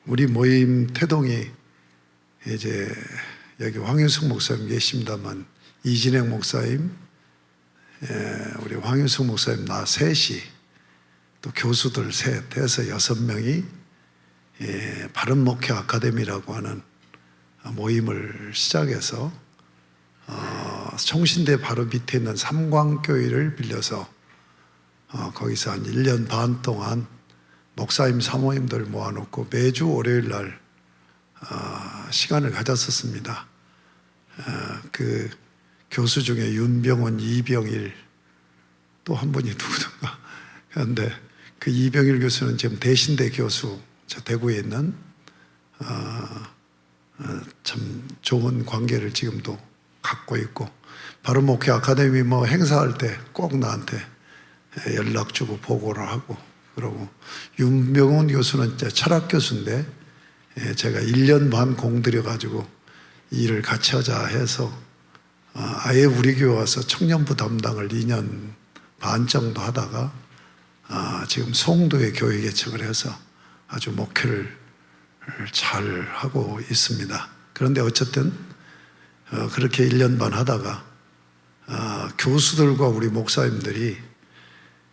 우리 모임 태동이 이제 여기 황윤숙 목사님 계십니다만 이진행 목사님, 우리 황윤숙 목사님 나 셋이 또 교수들 셋 해서 6명이 바른 목회 아카데미라고 하는 모임을 시작해서 총신대 바로 밑에 있는 삼광교회를 빌려서 거기서 한 1년 반 동안 목사님 사모님들 모아놓고 매주 월요일 날 시간을 가졌었습니다. 그 교수 중에 윤병원, 이병일 또 한 분이 누구든가 그런데 그 이병일 교수는 지금 대신대 교수, 저 대구에 있는 참 좋은 관계를 지금도 갖고 있고 바로 목회 아카데미 뭐 행사할 때 꼭 나한테 연락 주고 보고를 하고 그러고 윤병원 교수는 철학 교수인데 제가 1년 반 공들여 가지고 일을 같이 하자 해서 아예 우리 교회 와서 청년부 담당을 2년 반 정도 하다가 지금 송도에 교회 개척을 해서 아주 목회를 잘 하고 있습니다. 그런데 어쨌든 그렇게 1년 반 하다가 교수들과 우리 목사님들이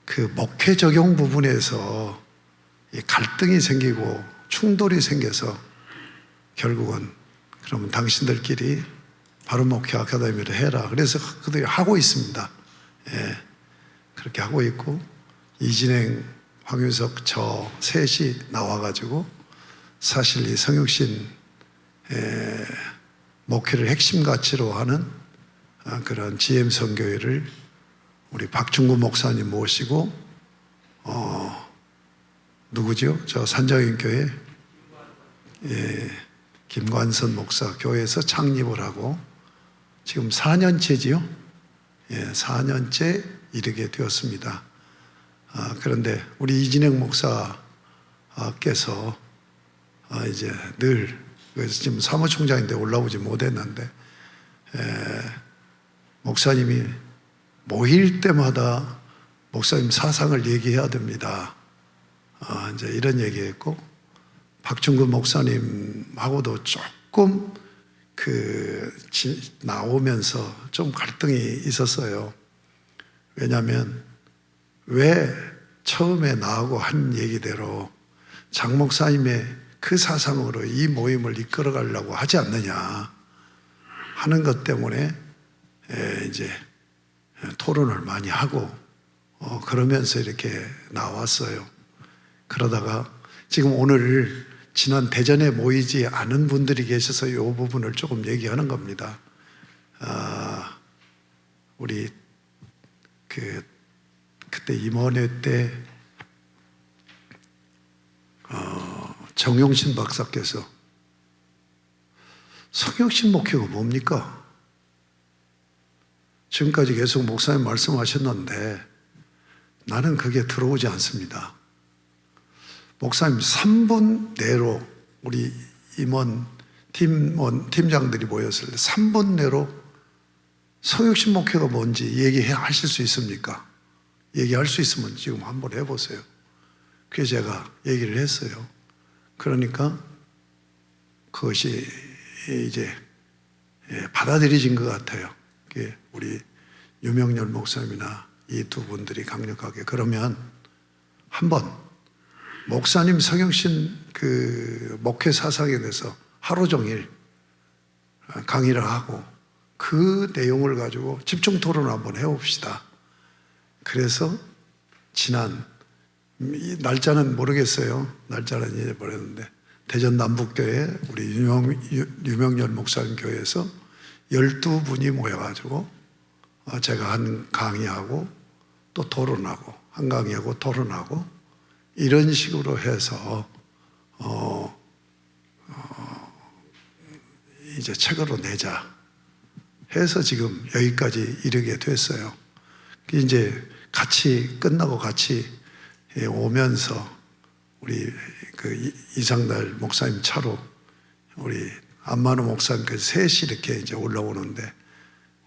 그 목회 적용 부분에서 갈등이 생기고 충돌이 생겨서 결국은 그러면 당신들끼리 바른 목회 아카데미를 해라. 그래서 그들이 하고 있습니다. 그렇게 하고 있고 이진행, 황윤석 저 셋이 나와가지고 사실 이 성육신 목회를 핵심 가치로 하는 그런 GM 선교회를 우리 박중구 목사님 모시고 누구죠? 저 산정인교회 김관선 목사 교회에서 창립을 하고 지금 4년째지요? 4년째 이르게 되었습니다. 그런데 우리 이진행 목사께서 이제 늘 그래서 지금 사무총장인데 올라오지 못했는데 목사님이 모일 때마다 목사님 사상을 얘기해야 됩니다. 이제 이런 얘기했고 박중근 목사님하고도 조금 나오면서 좀 갈등이 있었어요. 왜냐하면 왜 처음에 나하고 한 얘기대로 장 목사님의 그 사상으로 이 모임을 이끌어 가려고 하지 않느냐 하는 것 때문에 이제 토론을 많이 하고 그러면서 이렇게 나왔어요. 그러다가 지금 오늘 지난 대전에 모이지 않은 분들이 계셔서 이 부분을 조금 얘기하는 겁니다. 우리 그때 임원회 때 정용신 박사께서 성육신 목회가 뭡니까? 지금까지 계속 목사님 말씀하셨는데 나는 그게 들어오지 않습니다. 목사님 3분 내로 우리 임원, 팀장들이 모였을 때 3분 내로 성육신 목회가 뭔지 얘기하실 수 있습니까? 얘기할 수 있으면 지금 한번 해보세요. 그래서 제가 얘기를 했어요. 그러니까 그것이 이제 받아들여진 것 같아요. 우리 유명열 목사님이나 이 두 분들이 강력하게 그러면 한번 목사님 성육신 그 목회 사상에 대해서 하루 종일 강의를 하고 그 내용을 가지고 집중 토론을 한번 해봅시다. 그래서 지난 날짜는 모르겠어요. 날짜는 잊어버렸는데 대전 남북교회 우리 유명열 목사님 교회에서 12분이 모여가지고 제가 한 강의하고 또 토론하고 한 강의하고 토론하고 이런 식으로 해서 이제 책으로 내자 해서 지금 여기까지 이르게 됐어요. 이제 같이 끝나고 같이 오면서 우리 그 이상달 목사님 차로 우리 안만호 목사님까지 셋이 이렇게 이제 올라오는데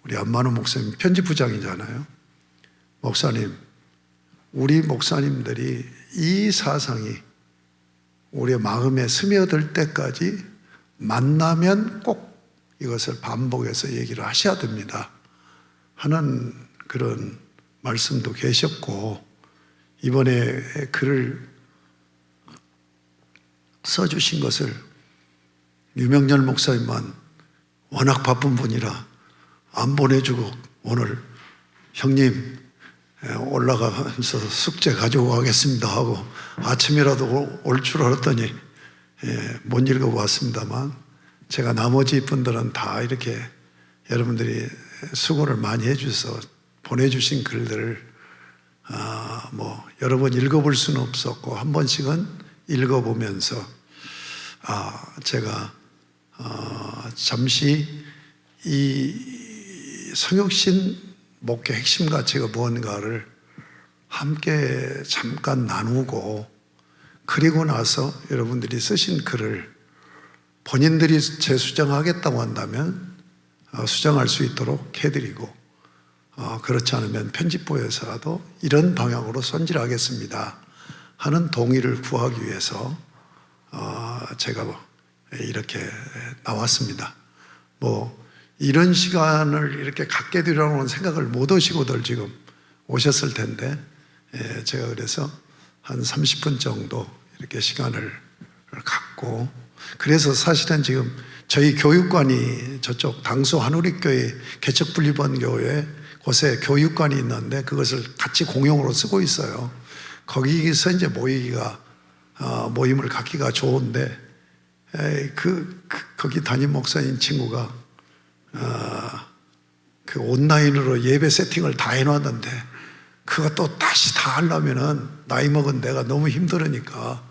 우리 안만호 목사님 편집부장이잖아요. 목사님, 우리 목사님들이 이 사상이 우리의 마음에 스며들 때까지 만나면 꼭 이것을 반복해서 얘기를 하셔야 됩니다 하는 그런 말씀도 계셨고, 이번에 글을 써주신 것을 유명열 목사님만 워낙 바쁜 분이라 안 보내주고 오늘 형님 올라가면서 숙제 가지고 가겠습니다 하고 아침이라도 올 줄 알았더니 못 읽어봤습니다만, 제가 나머지 분들은 다 이렇게 여러분들이 수고를 많이 해주셔서 보내주신 글들을 여러 번 읽어볼 수는 없었고 한 번씩은 읽어보면서 제가 잠시 이 성육신 목회 핵심 가치가 무언가를 함께 잠깐 나누고, 그리고 나서 여러분들이 쓰신 글을 본인들이 재수정하겠다고 한다면 수정할 수 있도록 해드리고, 그렇지 않으면 편집부에서라도 이런 방향으로 손질하겠습니다 하는 동의를 구하기 위해서 제가 이렇게 나왔습니다. 이런 시간을 이렇게 갖게 되려는 생각을 못 하시고들 지금 오셨을 텐데, 제가 그래서 한 30분 정도 이렇게 시간을 갖고, 그래서 사실은 지금 저희 교육관이 저쪽 당수 한우리교회 개척분리본교회 곳에 교육관이 있는데 그것을 같이 공용으로 쓰고 있어요. 거기서 이제 모임을 갖기가 좋은데, 거기 담임 목사님 친구가 그 온라인으로 예배 세팅을 다 해놨는데 그거 또 다시 다 하려면은 나이 먹은 내가 너무 힘들으니까,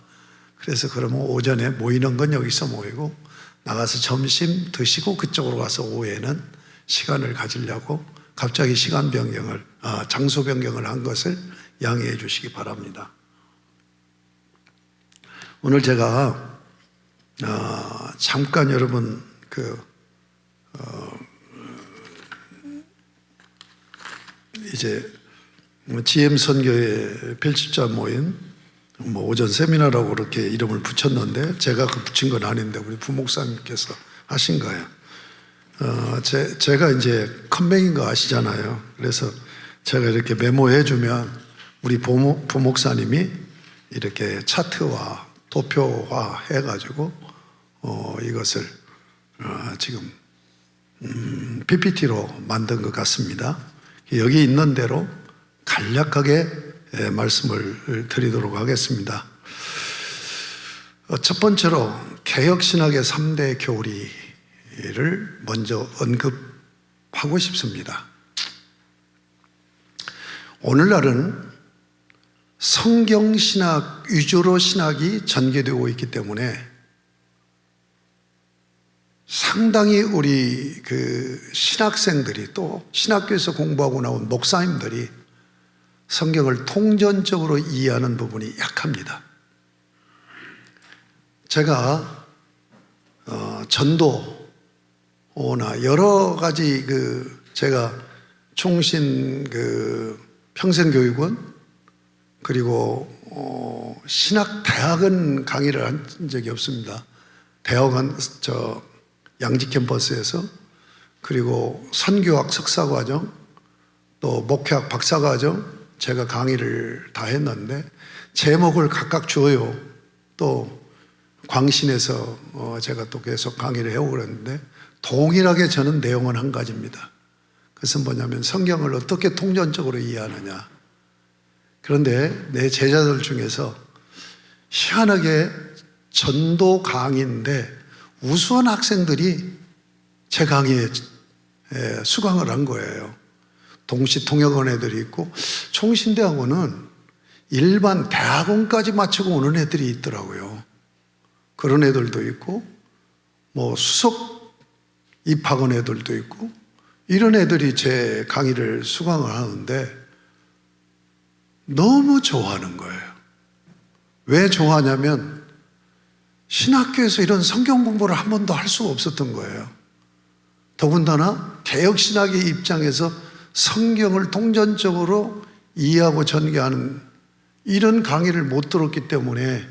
그래서 그러면 오전에 모이는 건 여기서 모이고 나가서 점심 드시고 그쪽으로 가서 오후에는 시간을 가지려고 갑자기 장소 변경을 한 것을 양해해 주시기 바랍니다. 오늘 제가 잠깐 여러분 이제 GM 선교회 필집자 모임 오전 세미나라고 그렇게 이름을 붙였는데, 제가 붙인 건 아닌데 우리 부목사님께서 하신 거예요. 제가 이제 컴맹인 거 아시잖아요. 그래서 제가 이렇게 메모해 주면 우리 부목사님이 이렇게 차트화, 도표화 해가지고 이것을 지금 PPT로 만든 것 같습니다. 여기 있는 대로 간략하게 말씀을 드리도록 하겠습니다. 첫 번째로 개혁신학의 3대 교리를 먼저 언급하고 싶습니다. 오늘날은 성경신학 위주로 신학이 전개되고 있기 때문에 상당히 우리 신학생들이, 또 신학교에서 공부하고 나온 목사님들이 성경을 통전적으로 이해하는 부분이 약합니다. 제가 전도나 여러 가지 제가 총신 평생교육원 그리고 신학대학은 강의를 한 적이 없습니다. 대학원 양지 캠퍼스에서, 그리고 선교학 석사과정, 또 목회학 박사과정 제가 강의를 다 했는데 제목을 각각 줘요. 또 광신에서 제가 또 계속 강의를 해오고 그랬는데 동일하게 저는 내용은 한 가지입니다. 그것은 뭐냐면 성경을 어떻게 통전적으로 이해하느냐. 그런데 내 제자들 중에서 희한하게 전도 강의인데 우수한 학생들이 제 강의에 수강을 한 거예요. 동시통역원 애들이 있고, 총신대학원은 일반 대학원까지 마치고 오는 애들이 있더라고요. 그런 애들도 있고, 수석 입학원 애들도 있고, 이런 애들이 제 강의를 수강을 하는데 너무 좋아하는 거예요. 왜 좋아하냐면 신학교에서 이런 성경 공부를 한 번도 할 수가 없었던 거예요. 더군다나 개혁신학의 입장에서 성경을 통전적으로 이해하고 전개하는 이런 강의를 못 들었기 때문에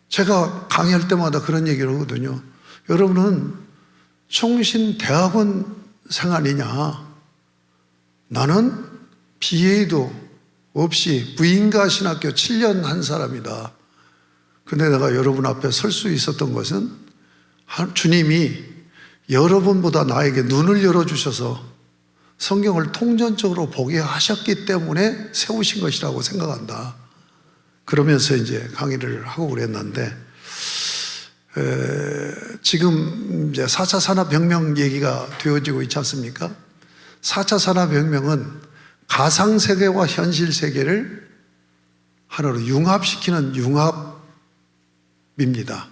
제가 강의할 때마다 그런 얘기를 하거든요. 여러분은 총신대학원 생활이냐? 나는 BA도 없이 부인가 신학교 7년 한 사람이다. 근데 내가 여러분 앞에 설 수 있었던 것은 주님이 여러분보다 나에게 눈을 열어주셔서 성경을 통전적으로 보게 하셨기 때문에 세우신 것이라고 생각한다. 그러면서 이제 강의를 하고 그랬는데, 지금 이제 4차 산업혁명 얘기가 되어지고 있지 않습니까? 4차 산업혁명은 가상세계와 현실세계를 하나로 융합시키는 융합입니다.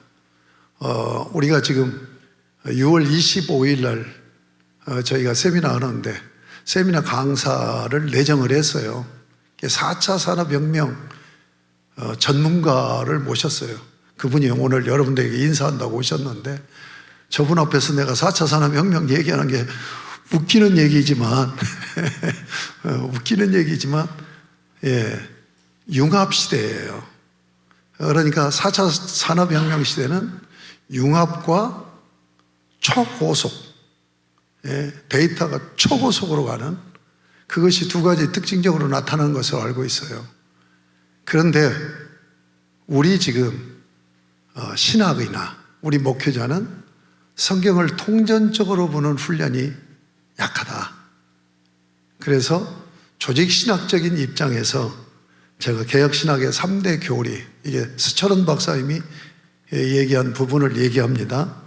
우리가 지금 6월 25일 날 저희가 세미나 하는데 세미나 강사를 내정을 했어요. 4차 산업혁명 전문가를 모셨어요. 그분이 오늘 여러분들에게 인사한다고 오셨는데, 저분 앞에서 내가 4차 산업혁명 얘기하는 게 웃기는 얘기지만 예, 융합시대예요. 그러니까 4차 산업혁명 시대는 융합과 초고속, 예, 데이터가 초고속으로 가는, 그것이 두 가지 특징적으로 나타나는 것을 알고 있어요. 그런데 우리 지금 신학이나 우리 목회자는 성경을 통전적으로 보는 훈련이 약하다. 그래서 조직신학적인 입장에서 제가 개혁신학의 3대 교리, 이게 스처런 박사님이 얘기한 부분을 얘기합니다.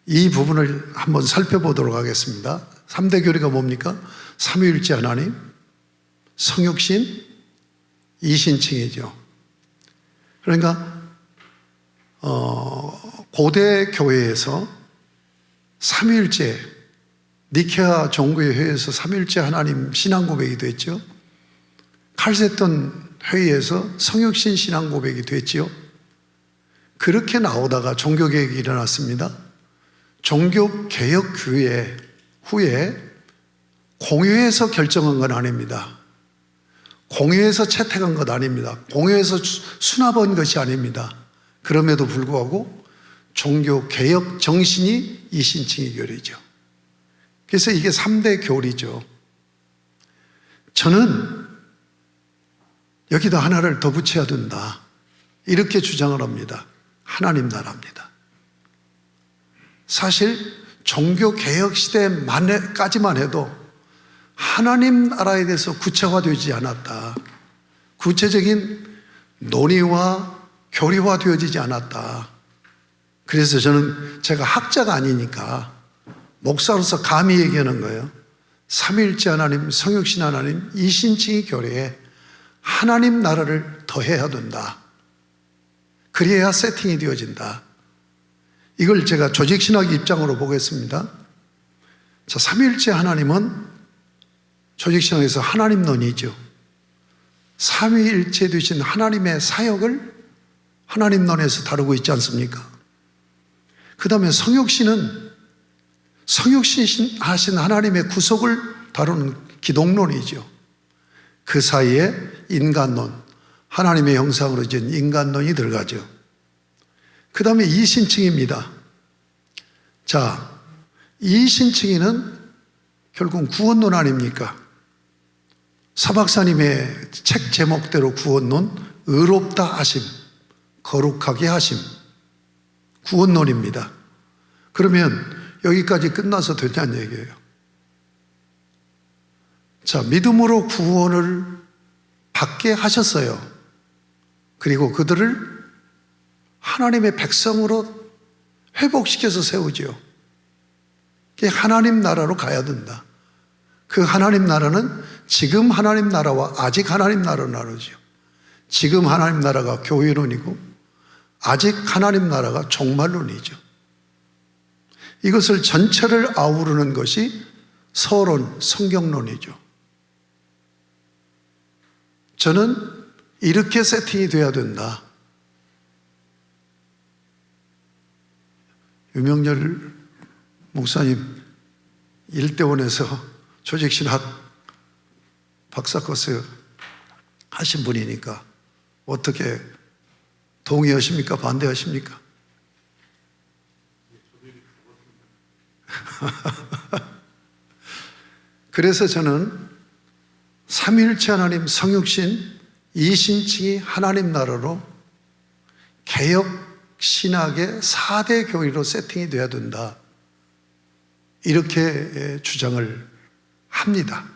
이 부분을 한번 살펴보도록 하겠습니다. 3대 교리가 뭡니까? 삼위일체 하나님, 성육신, 이신칭이죠. 그러니까 고대 교회에서 삼위일체, 니케아 종교의 회의에서 삼위일체 하나님 신앙 고백이 됐죠. 칼세톤 회의에서 성육신 신앙 고백이 됐죠. 그렇게 나오다가 종교개혁이 일어났습니다. 종교개혁 후에 공회에서 결정한 건 아닙니다. 공회에서 채택한 것 아닙니다. 공회에서 수납한 것이 아닙니다. 그럼에도 불구하고 종교개혁 정신이 이신칭의 교리죠. 그래서 이게 3대 교리죠. 저는 여기다 하나를 더 붙여야 된다, 이렇게 주장을 합니다. 하나님 나라입니다. 사실 종교개혁 시대까지만 해도 하나님 나라에 대해서 구체화되지 않았다. 구체적인 논의와 교리화되어지지 않았다. 그래서 저는, 제가 학자가 아니니까 목사로서 감히 얘기하는 거예요. 삼위일체 하나님, 성육신 하나님, 이신칭의 교리에 하나님 나라를 더해야 된다. 그래야 세팅이 되어진다. 이걸 제가 조직신학 입장으로 보겠습니다. 자, 삼위일체 하나님은 조직신학에서 하나님론이죠. 삼위일체 되신 하나님의 사역을 하나님론에서 다루고 있지 않습니까? 그 다음에 성육신은 성육신 하신 하나님의 구속을 다루는 기독론이죠. 그 사이에 인간론, 하나님의 형상으로 지은 인간론이 들어가죠. 그 다음에 이신칭입니다. 자, 이신칭이는 결국 구원론 아닙니까? 서박사님의 책 제목대로 구원론, 의롭다 하심, 거룩하게 하심, 구원론입니다. 그러면 여기까지 끝나서 되냐는 얘기예요. 자, 믿음으로 구원을 받게 하셨어요. 그리고 그들을 하나님의 백성으로 회복시켜서 세우죠. 그게 하나님 나라로 가야 된다. 그 하나님 나라는 지금 하나님 나라와 아직 하나님 나라로 나누죠. 지금 하나님 나라가 교회론이고 아직 하나님 나라가 종말론이죠. 이것을 전체를 아우르는 것이 서론, 성경론이죠. 저는 이렇게 세팅이 돼야 된다. 유명열 목사님 일대원에서 조직신학 박사 코스 하신 분이니까 어떻게 동의하십니까? 반대하십니까? 그래서 저는 삼위일체 하나님 성육신 이신칭이 하나님 나라로 개혁 신학의 4대 교리로 세팅이 돼야 된다, 이렇게 주장을 합니다.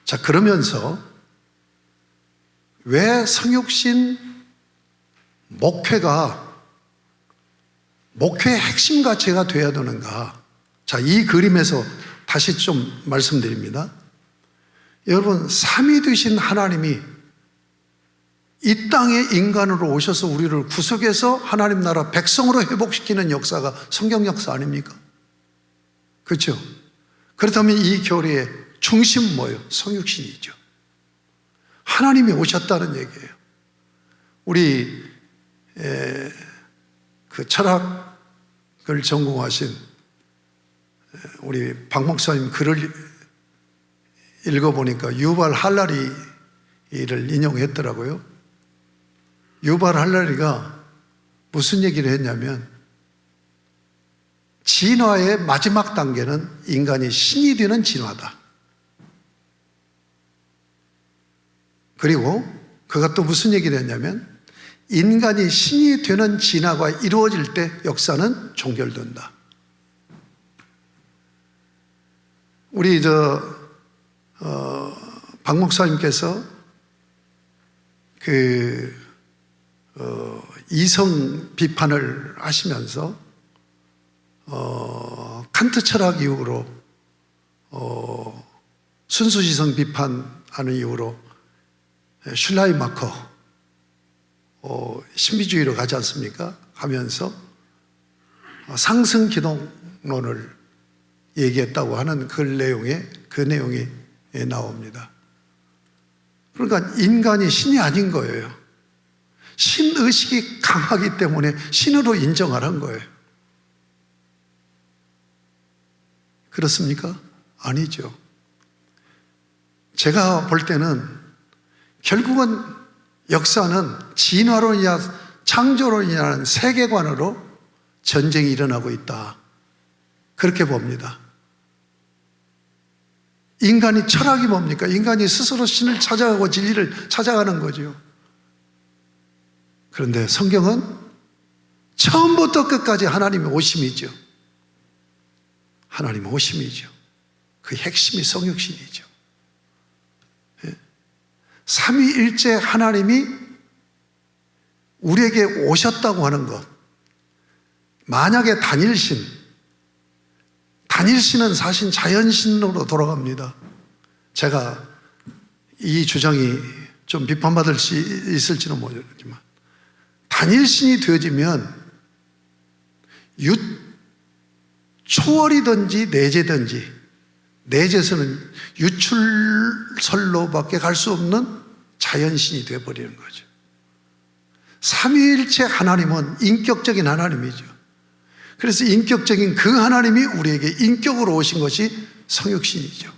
자, 그러면서 왜 성육신 목회가 목회의 핵심 가치가 돼야 되는가? 자, 이 그림에서 다시 좀 말씀드립니다. 여러분, 삼위 되신 하나님이 이 땅에 인간으로 오셔서 우리를 구속해서 하나님 나라 백성으로 회복시키는 역사가 성경 역사 아닙니까? 그렇죠? 그렇다면 이 교리의 중심 뭐예요? 성육신이죠. 하나님이 오셨다는 얘기예요. 우리 그 철학을 전공하신 우리 박 목사님 글을 읽어보니까 유발 할라리를 인용했더라고요. 유발 할라리가 무슨 얘기를 했냐면, 진화의 마지막 단계는 인간이 신이 되는 진화다. 그리고 그가 또 무슨 얘기를 했냐면, 인간이 신이 되는 진화가 이루어질 때 역사는 종결된다. 우리 박 목사님께서 이성 비판을 하시면서 칸트 철학 이후로 순수지성 비판하는 이유로 슐라이마커 신비주의로 가지 않습니까? 하면서 상승 기동론을 얘기했다고 하는 그 내용이 나옵니다. 그러니까 인간이 신이 아닌 거예요. 신의식이 강하기 때문에 신으로 인정하라는 거예요. 그렇습니까? 아니죠. 제가 볼 때는 결국은 역사는 진화론이나 창조론이라는 세계관으로 전쟁이 일어나고 있다, 그렇게 봅니다. 인간이 철학이 뭡니까? 인간이 스스로 신을 찾아가고 진리를 찾아가는 거죠. 그런데 성경은 처음부터 끝까지 하나님의 오심이죠. 하나님의 오심이죠. 그 핵심이 성육신이죠. 삼위일체 하나님이 우리에게 오셨다고 하는 것, 만약에 단일신은 사실 자연신으로 돌아갑니다. 제가 이 주장이 좀 비판받을 수 있을지는 모르지만, 단일신이 되어지면 초월이든지 내재든지, 내재에서는 유출설로밖에 갈 수 없는 자연신이 되어버리는 거죠. 삼위일체 하나님은 인격적인 하나님이죠. 그래서 인격적인 그 하나님이 우리에게 인격으로 오신 것이 성육신이죠.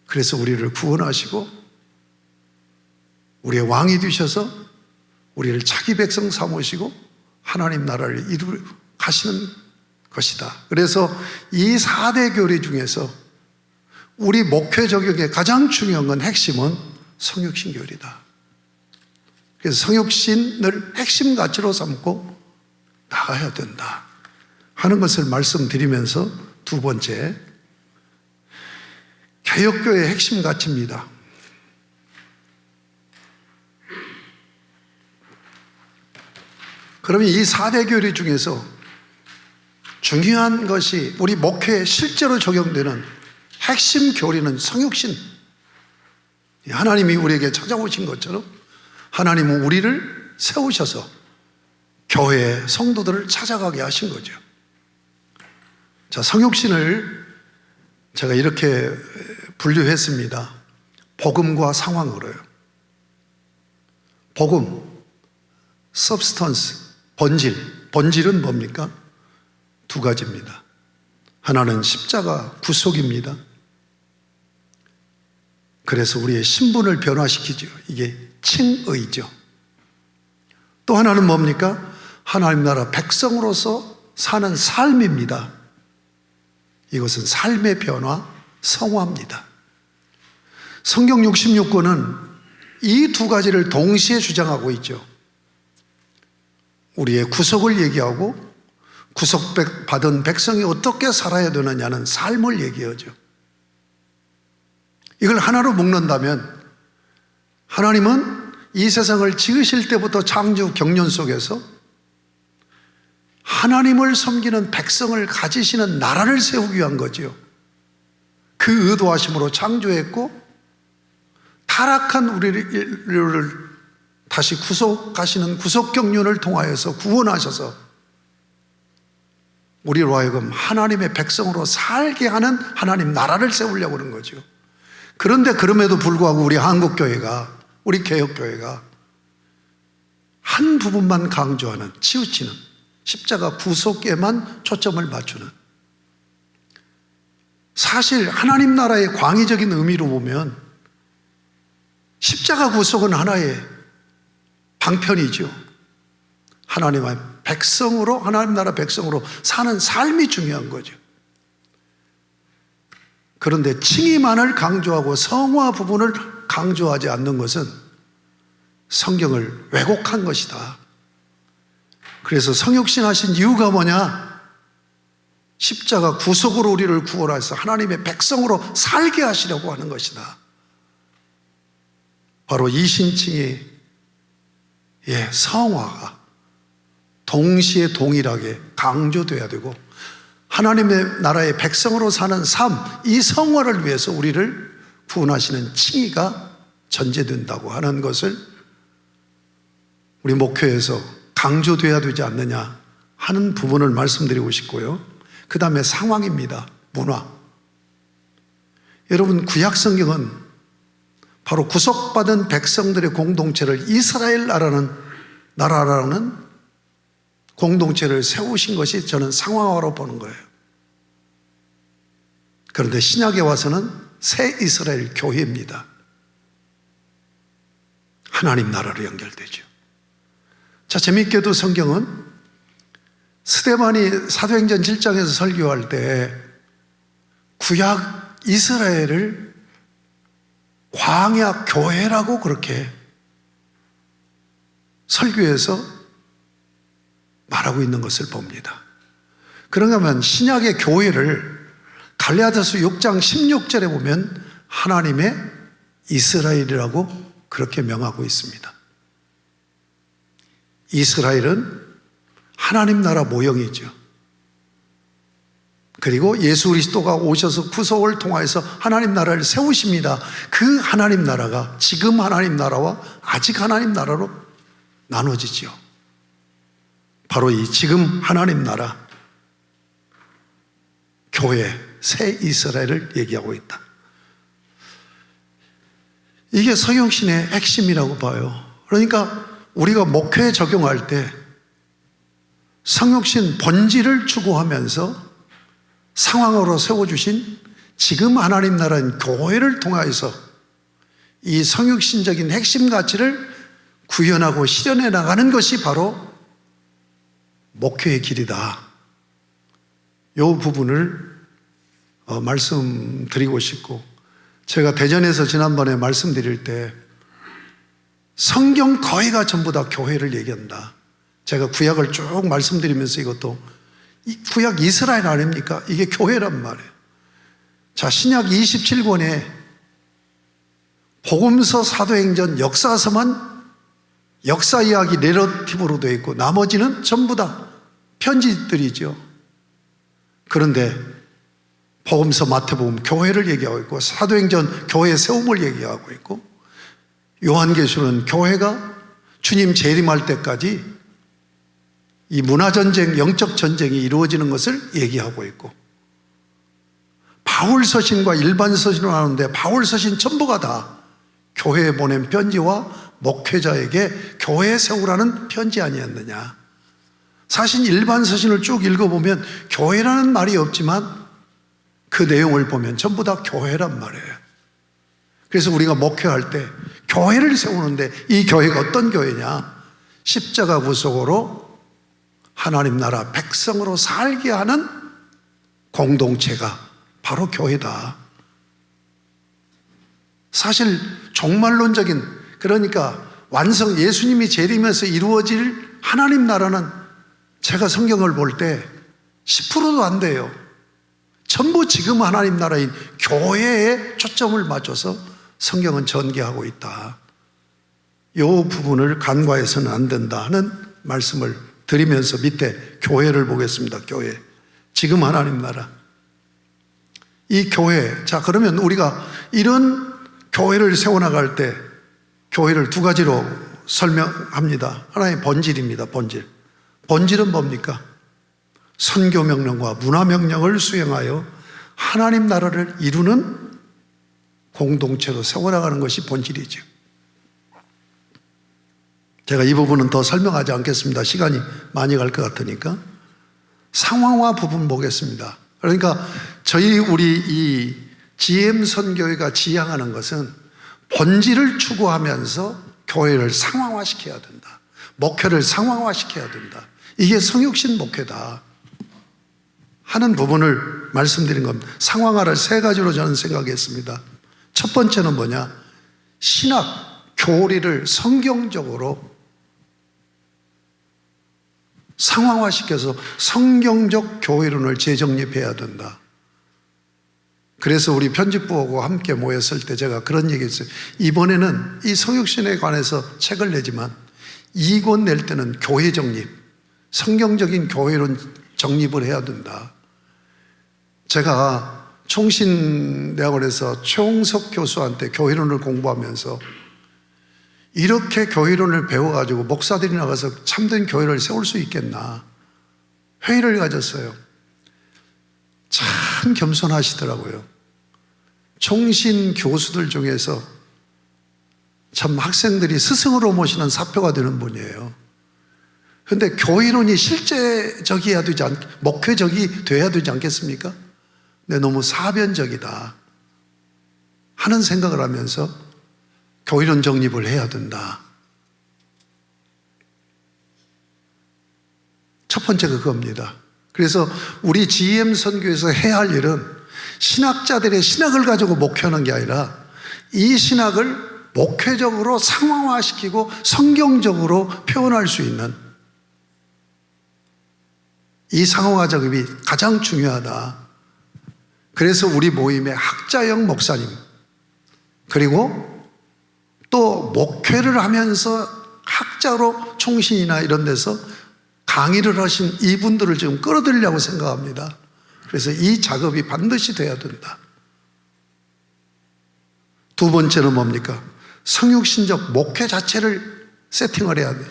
그래서 우리를 구원하시고 우리의 왕이 되셔서 우리를 자기 백성 삼으시고 하나님 나라를 이루어 가시는 것이다. 그래서 이 4대 교리 중에서 우리 목회 적용의 가장 중요한 건, 핵심은 성육신 교리다. 그래서 성육신을 핵심 가치로 삼고 나가야 된다 하는 것을 말씀드리면서, 두 번째, 개혁교회의 핵심 가치입니다. 그러면 이 4대 교리 중에서 중요한 것이, 우리 목회에 실제로 적용되는 핵심 교리는 성육신. 하나님이 우리에게 찾아오신 것처럼 하나님은 우리를 세우셔서 교회 성도들을 찾아가게 하신 거죠. 자, 성육신을 제가 이렇게 분류했습니다. 복음과 상황으로요. 복음, substance, 본질은 뭡니까? 두 가지입니다. 하나는 십자가 구속입니다. 그래서 우리의 신분을 변화시키죠. 이게 칭의죠. 또 하나는 뭡니까? 하나님 나라 백성으로서 사는 삶입니다. 이것은 삶의 변화, 성화입니다. 성경 66권은 이 두 가지를 동시에 주장하고 있죠. 우리의 구속을 얘기하고 구속받은 백성이 어떻게 살아야 되느냐는 삶을 얘기하죠. 이걸 하나로 묶는다면 하나님은 이 세상을 지으실 때부터 창조 경륜 속에서 하나님을 섬기는 백성을 가지시는 나라를 세우기 위한 거죠. 그 의도하심으로 창조했고 타락한 우리를 다시 구속하시는 구속 경륜을 통하여서 구원하셔서 우리로 하여금 하나님의 백성으로 살게 하는 하나님 나라를 세우려고 하는 거죠. 그런데 그럼에도 불구하고 우리 한국교회가, 우리 개혁교회가 한 부분만 강조하는, 치우치는 십자가 구속에만 초점을 맞추는, 사실 하나님 나라의 광의적인 의미로 보면 십자가 구속은 하나의 방편이죠. 하나님의 백성으로, 하나님 나라 백성으로 사는 삶이 중요한 거죠. 그런데 칭의만을 강조하고 성화 부분을 강조하지 않는 것은 성경을 왜곡한 것이다. 그래서 성육신 하신 이유가 뭐냐? 십자가 구속으로 우리를 구원하셔서 하나님의 백성으로 살게 하시려고 하는 것이다. 바로 이신칭의 성화가 동시에 동일하게 강조돼야 되고 하나님의 나라의 백성으로 사는 삶, 이 성화를 위해서 우리를 구원하시는 칭의가 전제된다고 하는 것을 우리 목회에서 강조돼야 되지 않느냐 하는 부분을 말씀드리고 싶고요. 그 다음에 상황입니다. 문화. 여러분, 구약 성경은 바로 구속받은 백성들의 공동체를 이스라엘 나라라는 공동체를 세우신 것이 저는 상황화로 보는 거예요. 그런데 신약에 와서는 새 이스라엘 교회입니다. 하나님 나라로 연결되죠. 자, 재미있게도 성경은 스데반이 사도행전 7장에서 설교할 때 구약 이스라엘을 광야 교회라고 그렇게 설교해서 말하고 있는 것을 봅니다. 그런가 하면 신약의 교회를 갈라디아서 6장 16절에 보면 하나님의 이스라엘이라고 그렇게 명하고 있습니다. 이스라엘은 하나님 나라 모형이죠. 그리고 예수 그리스도가 오셔서 구속을 통하여서 하나님 나라를 세우십니다. 그 하나님 나라가 지금 하나님 나라와 아직 하나님 나라로 나눠지죠. 바로 이 지금 하나님 나라 교회 새 이스라엘을 얘기하고 있다. 이게 성육신의 핵심이라고 봐요. 그러니까 우리가 목회에 적용할 때 성육신 본질을 추구하면서 상황으로 세워주신 지금 하나님 나라인 교회를 통하여서 이 성육신적인 핵심 가치를 구현하고 실현해 나가는 것이 바로 목회의 길이다. 이 부분을 말씀드리고 싶고, 제가 대전에서 지난번에 말씀드릴 때 성경 거의가 전부 다 교회를 얘기한다. 제가 구약을 쭉 말씀드리면서 이것도 구약 이스라엘 아닙니까? 이게 교회란 말이에요. 자, 신약 27권에 복음서, 사도행전, 역사서만 역사 이야기 내러티브로 되어 있고 나머지는 전부 다 편지들이죠. 그런데 복음서, 마태복음 교회를 얘기하고 있고, 사도행전 교회 세움을 얘기하고 있고, 요한계시는 교회가 주님 재림할 때까지 이 문화전쟁, 영적 전쟁이 이루어지는 것을 얘기하고 있고, 바울서신과 일반 서신을 하는데 바울서신 전부가 다 교회에 보낸 편지와 목회자에게 교회 세우라는 편지 아니었느냐. 사실 일반 서신을 쭉 읽어보면 교회라는 말이 없지만 그 내용을 보면 전부 다 교회란 말이에요. 그래서 우리가 목회할 때 교회를 세우는데 이 교회가 어떤 교회냐? 십자가 구속으로 하나님 나라 백성으로 살게 하는 공동체가 바로 교회다. 사실 종말론적인, 그러니까 완성, 예수님이 재림에서 이루어질 하나님 나라는 제가 성경을 볼 때 10%도 안 돼요. 전부 지금 하나님 나라인 교회에 초점을 맞춰서 성경은 전개하고 있다. 이 부분을 간과해서는 안 된다 하는 말씀을 드리면서 밑에 교회를 보겠습니다. 교회. 지금 하나님 나라. 이 교회. 자, 그러면 우리가 이런 교회를 세워나갈 때 교회를 두 가지로 설명합니다. 하나의 본질입니다. 본질. 본질은 뭡니까? 선교 명령과 문화 명령을 수행하여 하나님 나라를 이루는 공동체로 세워나가는 것이 본질이죠. 제가 이 부분은 더 설명하지 않겠습니다. 시간이 많이 갈 것 같으니까. 상황화 부분 보겠습니다. 그러니까 우리 이 GM 선교회가 지향하는 것은 본질을 추구하면서 교회를 상황화시켜야 된다. 목회를 상황화시켜야 된다. 이게 성육신 목회다 하는 부분을 말씀드린 겁니다. 상황화를 세 가지로 저는 생각했습니다. 첫 번째는 뭐냐? 신학, 교리를 성경적으로 상황화시켜서 성경적 교회론을 재정립해야 된다. 그래서 우리 편집부하고 함께 모였을 때 제가 그런 얘기 했어요. 이번에는 이 성육신에 관해서 책을 내지만 2권 낼 때는 교회 정립, 성경적인 교회론 정립을 해야 된다. 제가 총신대학원에서 최홍석 교수한테 교회론을 공부하면서 이렇게 교회론을 배워가지고 목사들이 나가서 참된 교회를 세울 수 있겠나 회의를 가졌어요. 참 겸손하시더라고요. 총신 교수들 중에서 참 학생들이 스승으로 모시는 사표가 되는 분이에요. 그런데 교회론이 실제적이어야 되지 목회적이 돼야 되지 않겠습니까? 근데 너무 사변적이다 하는 생각을 하면서 교회론 정립을 해야 된다. 첫 번째가 그겁니다. 그래서 우리 GM 선교에서 해야 할 일은 신학자들의 신학을 가지고 목회하는 게 아니라 이 신학을 목회적으로 상황화시키고 성경적으로 표현할 수 있는 이 상황화 작업이 가장 중요하다. 그래서 우리 모임의 학자형 목사님, 그리고 또 목회를 하면서 학자로 총신이나 이런 데서 강의를 하신 이분들을 지금 끌어들이려고 생각합니다. 그래서 이 작업이 반드시 돼야 된다. 두 번째는 뭡니까? 성육신적 목회 자체를 세팅을 해야 돼.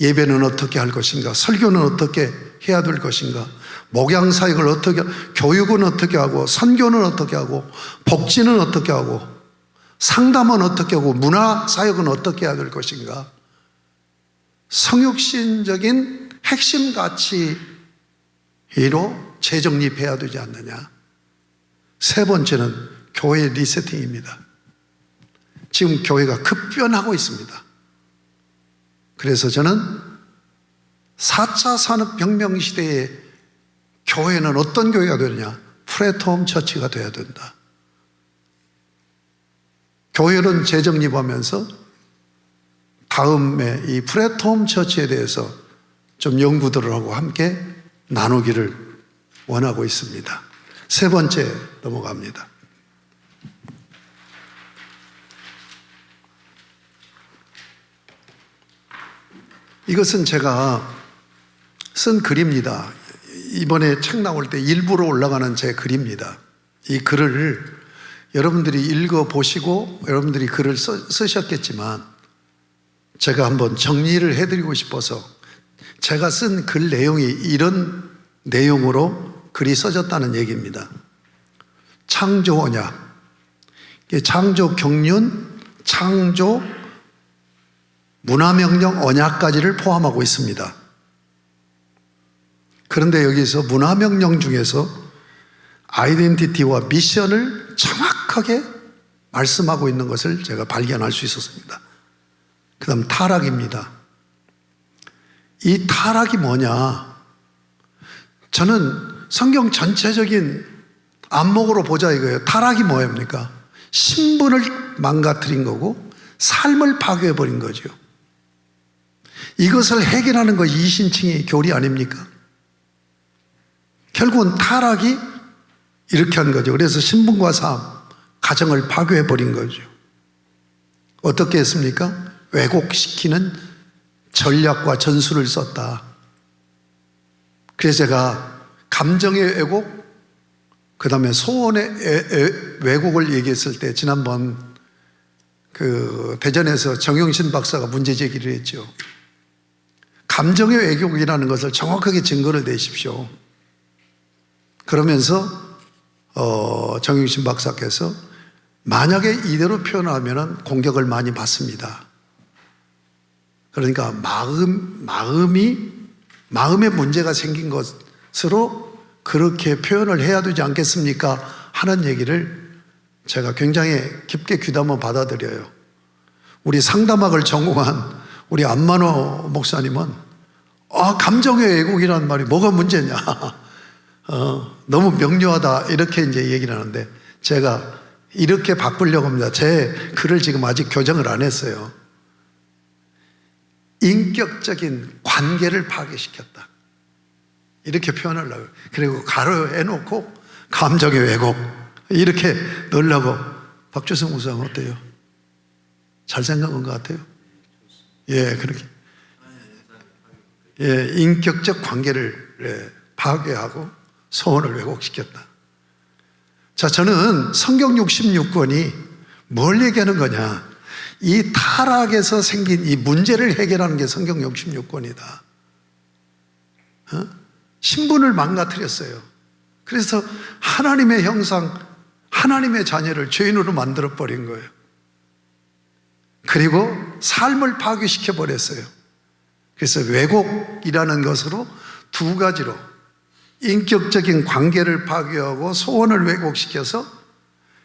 예배는 어떻게 할 것인가? 설교는 어떻게 해야 될 것인가? 목양사역을 어떻게, 교육은 어떻게 하고, 선교는 어떻게 하고, 복지는 어떻게 하고, 상담은 어떻게 하고, 문화사역은 어떻게 해야 될 것인가? 성육신적인 핵심 가치로 재정립해야 되지 않느냐. 세 번째는 교회 리세팅입니다. 지금 교회가 급변하고 있습니다. 그래서 저는 4차 산업혁명 시대에 교회는 어떤 교회가 되느냐? 플랫폼 처치가 돼야 된다. 교회는 재정립하면서 다음에 이 플랫폼 처치에 대해서 좀 연구들을 하고 함께 나누기를 원하고 있습니다. 세 번째 넘어갑니다. 이것은 제가 쓴 글입니다. 이번에 책 나올 때 일부러 올라가는 제 글입니다. 이 글을 여러분들이 읽어보시고 여러분들이 글을 쓰셨겠지만 제가 한번 정리를 해드리고 싶어서 제가 쓴 글 내용이 이런 내용으로 글이 써졌다는 얘기입니다. 창조 언약, 창조 경륜, 창조 문화명령 언약까지를 포함하고 있습니다. 그런데 여기서 문화명령 중에서 아이덴티티와 미션을 정확하게 말씀하고 있는 것을 제가 발견할 수 있었습니다. 그 다음 타락입니다. 이 타락이 뭐냐? 저는 성경 전체적인 안목으로 보자 이거예요. 타락이 뭐입니까? 신분을 망가뜨린 거고 삶을 파괴해버린 거죠. 이것을 해결하는 거 이신칭의 교리 아닙니까? 결국은 타락이 이렇게 한 거죠. 그래서 신분과 삶, 가정을 파괴해버린 거죠. 어떻게 했습니까? 왜곡시키는 전략과 전술을 썼다. 그래서 제가 감정의 왜곡, 그 다음에 소원의 왜곡을 얘기했을 때 지난번 그 대전에서 정영신 박사가 문제 제기를 했죠. 감정의 왜곡이라는 것을 정확하게 증거를 내십시오. 그러면서 정영신 박사께서 만약에 이대로 표현하면 공격을 많이 받습니다. 그러니까 마음의 문제가 생긴 것으로 그렇게 표현을 해야 되지 않겠습니까? 하는 얘기를 제가 굉장히 깊게 귀담아 받아들여요. 우리 상담학을 전공한 우리 안만호 목사님은 감정의 왜곡이라는 말이 뭐가 문제냐? 너무 명료하다 이렇게 이제 얘기를 하는데 제가 이렇게 바꾸려고 합니다. 제 글을 지금 아직 교정을 안 했어요. 인격적인 관계를 파괴시켰다. 이렇게 표현하려고. 그리고 가로해놓고 감정의 왜곡 이렇게 넣으려고. 박주성 목사님 어때요? 잘 생각한 것 같아요? 예, 그렇게. 예, 인격적 관계를 파괴하고 소원을 왜곡시켰다. 자, 저는 성경 66권이 뭘 얘기하는 거냐? 이 타락에서 생긴 이 문제를 해결하는 게 성경 66권이다. 신분을 망가뜨렸어요. 그래서 하나님의 형상, 하나님의 자녀를 죄인으로 만들어버린 거예요. 그리고 삶을 파괴시켜버렸어요. 그래서 왜곡이라는 것으로 두 가지로 인격적인 관계를 파괴하고 소원을 왜곡시켜서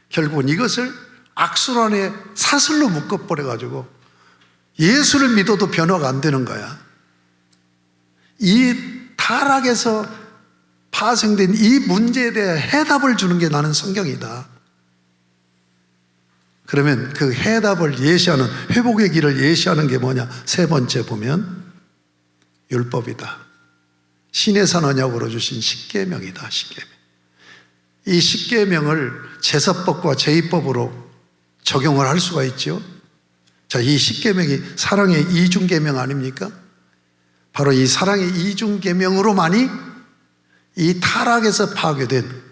결국은 이것을 악순환의 사슬로 묶어버려가지고 예수를 믿어도 변화가 안 되는 거야. 이 타락에서 파생된 이 문제에 대해 해답을 주는 게 나는 성경이다. 그러면 그 해답을 예시하는, 회복의 길을 예시하는 게 뭐냐? 세 번째 보면 율법이다. 신의 산 언약으로 주신 십계명이다. 십계명. 이 십계명을 제사법과 제의법으로 적용을 할 수가 있죠. 자, 이 십계명이 사랑의 이중계명 아닙니까? 바로 이 사랑의 이중계명으로만이 이 타락에서 파괴된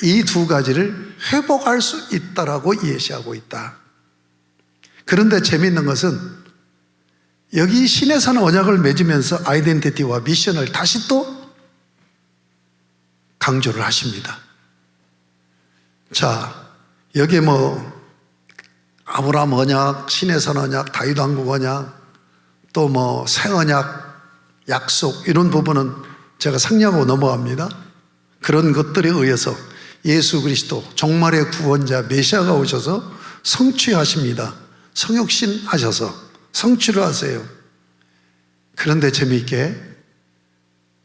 이 두 가지를 회복할 수 있다라고 예시하고 있다. 그런데 재미있는 것은 여기 신의 산 언약을 맺으면서 아이덴티티와 미션을 다시 또 강조를 하십니다. 자, 여기에 아브라함 언약, 신의 산 언약, 다윗 왕국 언약, 또 새 언약, 약속 이런 부분은 제가 상냥하고 넘어갑니다. 그런 것들에 의해서 예수 그리스도 종말의 구원자 메시아가 오셔서 성취하십니다. 성육신 하셔서 성취를 하세요. 그런데 재미있게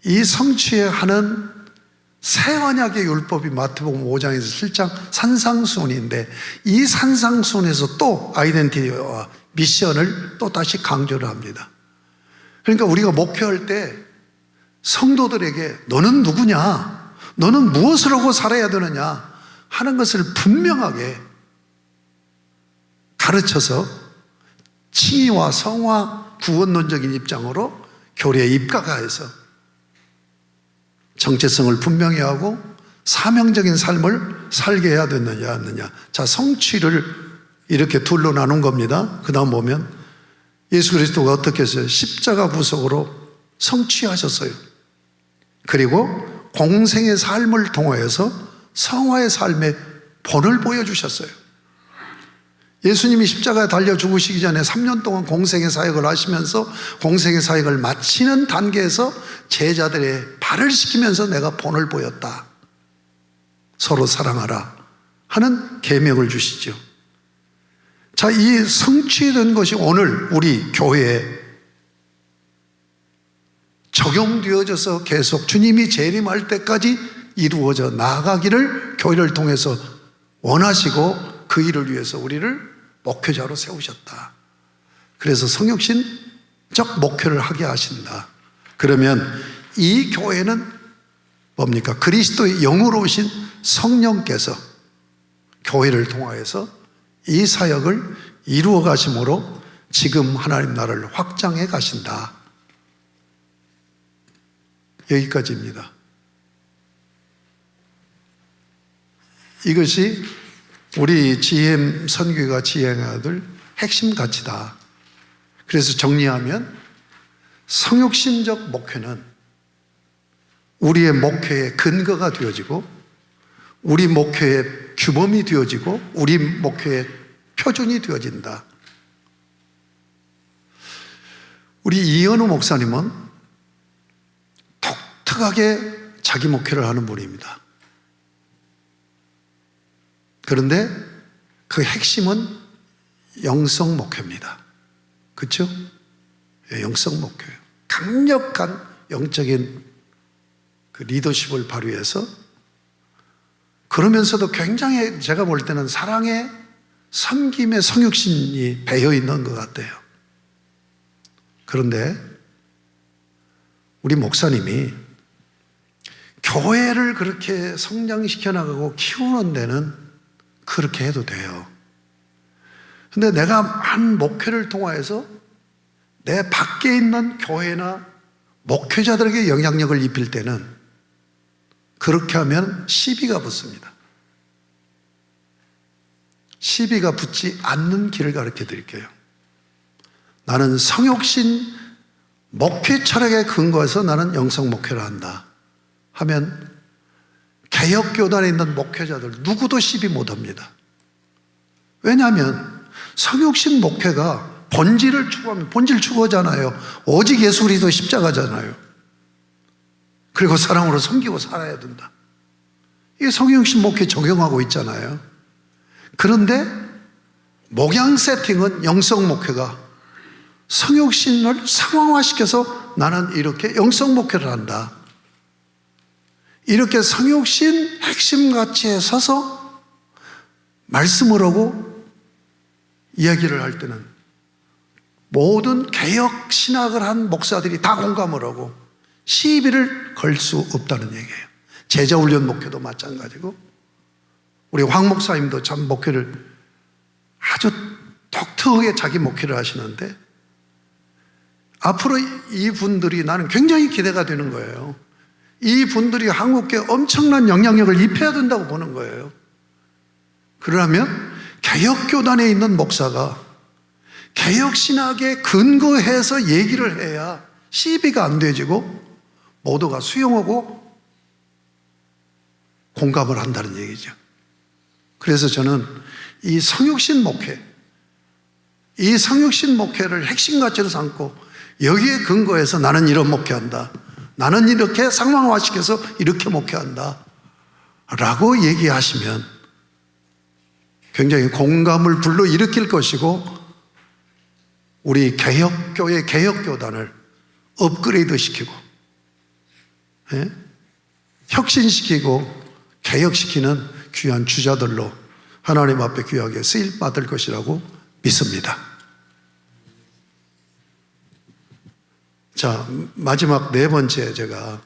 이 성취하는 새 언약의 율법이 마태복음 5장에서 7장 산상수훈인데 이 산상수훈에서 또 아이덴티티와 미션을 또 다시 강조를 합니다. 그러니까 우리가 목회할 때 성도들에게 너는 누구냐? 너는 무엇을 하고 살아야 되느냐? 하는 것을 분명하게 가르쳐서 칭의와 성화 구원론적인 입장으로 교리에 입각하여서 정체성을 분명히 하고 사명적인 삶을 살게 해야 되느냐 않느냐. 자, 성취를 이렇게 둘로 나눈 겁니다. 그 다음 보면 예수 그리스도가 어떻게 했어요? 십자가 구속으로 성취하셨어요. 그리고 공생의 삶을 통하여서 성화의 삶의 본을 보여주셨어요. 예수님이 십자가에 달려 죽으시기 전에 3년 동안 공생의 사역을 하시면서 공생의 사역을 마치는 단계에서 제자들의 발을 씻기면서 내가 본을 보였다. 서로 사랑하라 하는 계명을 주시죠. 자, 이 성취된 것이 오늘 우리 교회에 적용되어져서 계속 주님이 재림할 때까지 이루어져 나아가기를 교회를 통해서 원하시고 그 일을 위해서 우리를 목회자로 세우셨다. 그래서 성육신적 목회를 하게 하신다. 그러면 이 교회는 뭡니까? 그리스도의 영으로 오신 성령께서 교회를 통하여서 이 사역을 이루어 가심으로 지금 하나님 나라를 확장해 가신다. 여기까지입니다. 이것이 우리 GM 선교가 지향해야 될 핵심 가치다. 그래서 정리하면 성육신적 목회는 우리의 목회의 근거가 되어지고 우리 목회의 규범이 되어지고 우리 목회의 표준이 되어진다. 우리 이현우 목사님은 독특하게 자기 목회를 하는 분입니다. 그런데 그 핵심은 영성 목회입니다. 그렇죠? 영성 목회예요. 강력한 영적인 그 리더십을 발휘해서 그러면서도 굉장히 제가 볼 때는 사랑의 섬김의 성육신이 배어 있는 것 같아요. 그런데 우리 목사님이 교회를 그렇게 성장시켜 나가고 키우는 데는 그렇게 해도 돼요. 근데 내가 한 목회를 통하여서 내 밖에 있는 교회나 목회자들에게 영향력을 입힐 때는 그렇게 하면 시비가 붙습니다. 시비가 붙지 않는 길을 가르쳐 드릴게요. 나는 성육신 목회 철학에 근거해서 나는 영성 목회를 한다 하면 개혁교단에 있는 목회자들 누구도 시비 못합니다. 왜냐하면 성육신 목회가 본질을 추구하면 본질 추구하잖아요. 오직 예수 그리스도 십자가잖아요. 그리고 사랑으로 섬기고 살아야 된다. 이게 성육신 목회 적용하고 있잖아요. 그런데 목양 세팅은 영성 목회가 성육신을 상황화시켜서 나는 이렇게 영성 목회를 한다. 이렇게 성육신 핵심 가치에 서서 말씀을 하고 이야기를 할 때는 모든 개혁 신학을 한 목사들이 다 공감을 하고 시비를 걸 수 없다는 얘기예요. 제자훈련 목회도 마찬가지고 우리 황 목사님도 참 목회를 아주 독특하게 자기 목회를 하시는데 앞으로 이분들이 나는 굉장히 기대가 되는 거예요. 이분들이 한국에 엄청난 영향력을 입혀야 된다고 보는 거예요. 그러려면 개혁교단에 있는 목사가 개혁신학에 근거해서 얘기를 해야 시비가 안 되지고 모두가 수용하고 공감을 한다는 얘기죠. 그래서 저는 이 성육신 목회, 이 성육신 목회를 핵심 가치로 삼고 여기에 근거해서 나는 이런 목회한다, 나는 이렇게 상황화시켜서 이렇게 목회한다 라고 얘기하시면 굉장히 공감을 불러일으킬 것이고 우리 개혁교회, 개혁교단을 업그레이드 시키고 혁신시키고 개혁시키는 귀한 주자들로 하나님 앞에 귀하게 쓰임받을 것이라고 믿습니다. 자, 마지막 네 번째, 제가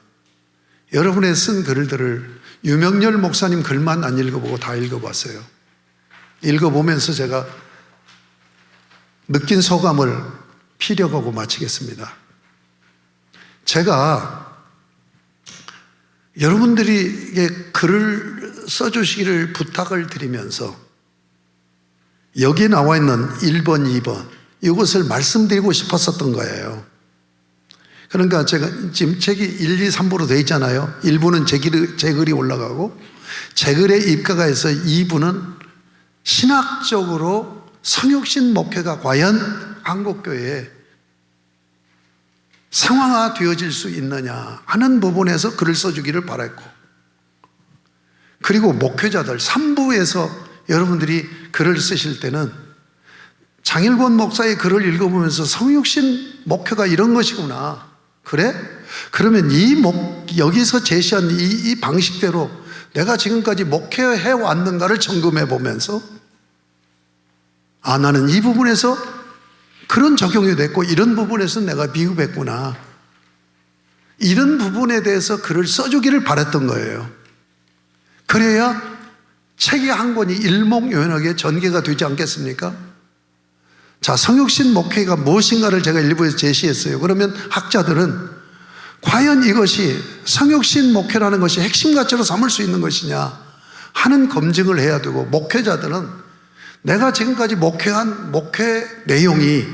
여러분의 쓴 글들을 유명열 목사님 글만 안 읽어보고 다 읽어봤어요. 읽어보면서 제가 느낀 소감을 피력하고 마치겠습니다. 제가 여러분들이 글을 써주시기를 부탁을 드리면서 여기 나와 있는 1번, 2번 이것을 말씀드리고 싶었었던 거예요. 그러니까 제가 지금 책이 1, 2, 3부로 되어 있잖아요. 1부는 제 글이 올라가고 제 글에 입가가 해서 2부는 신학적으로 성육신 목회가 과연 한국교회에 상황화 되어질 수 있느냐 하는 부분에서 글을 써주기를 바랐고, 그리고 목회자들 3부에서 여러분들이 글을 쓰실 때는 장일권 목사의 글을 읽어보면서 성육신 목회가 이런 것이구나. 그래? 그러면 여기서 제시한 이 방식대로 내가 지금까지 목회해 왔는가를 점검해 보면서, 아, 나는 이 부분에서 그런 적용이 됐고 이런 부분에서 내가 비급했구나. 이런 부분에 대해서 글을 써주기를 바랬던 거예요. 그래야 책이 한 권이 일목요연하게 전개가 되지 않겠습니까? 자, 성육신 목회가 무엇인가를 제가 일부에서 제시했어요. 그러면 학자들은 과연 이것이 성육신 목회라는 것이 핵심 가치로 삼을 수 있는 것이냐 하는 검증을 해야 되고, 목회자들은 내가 지금까지 목회한 목회 내용이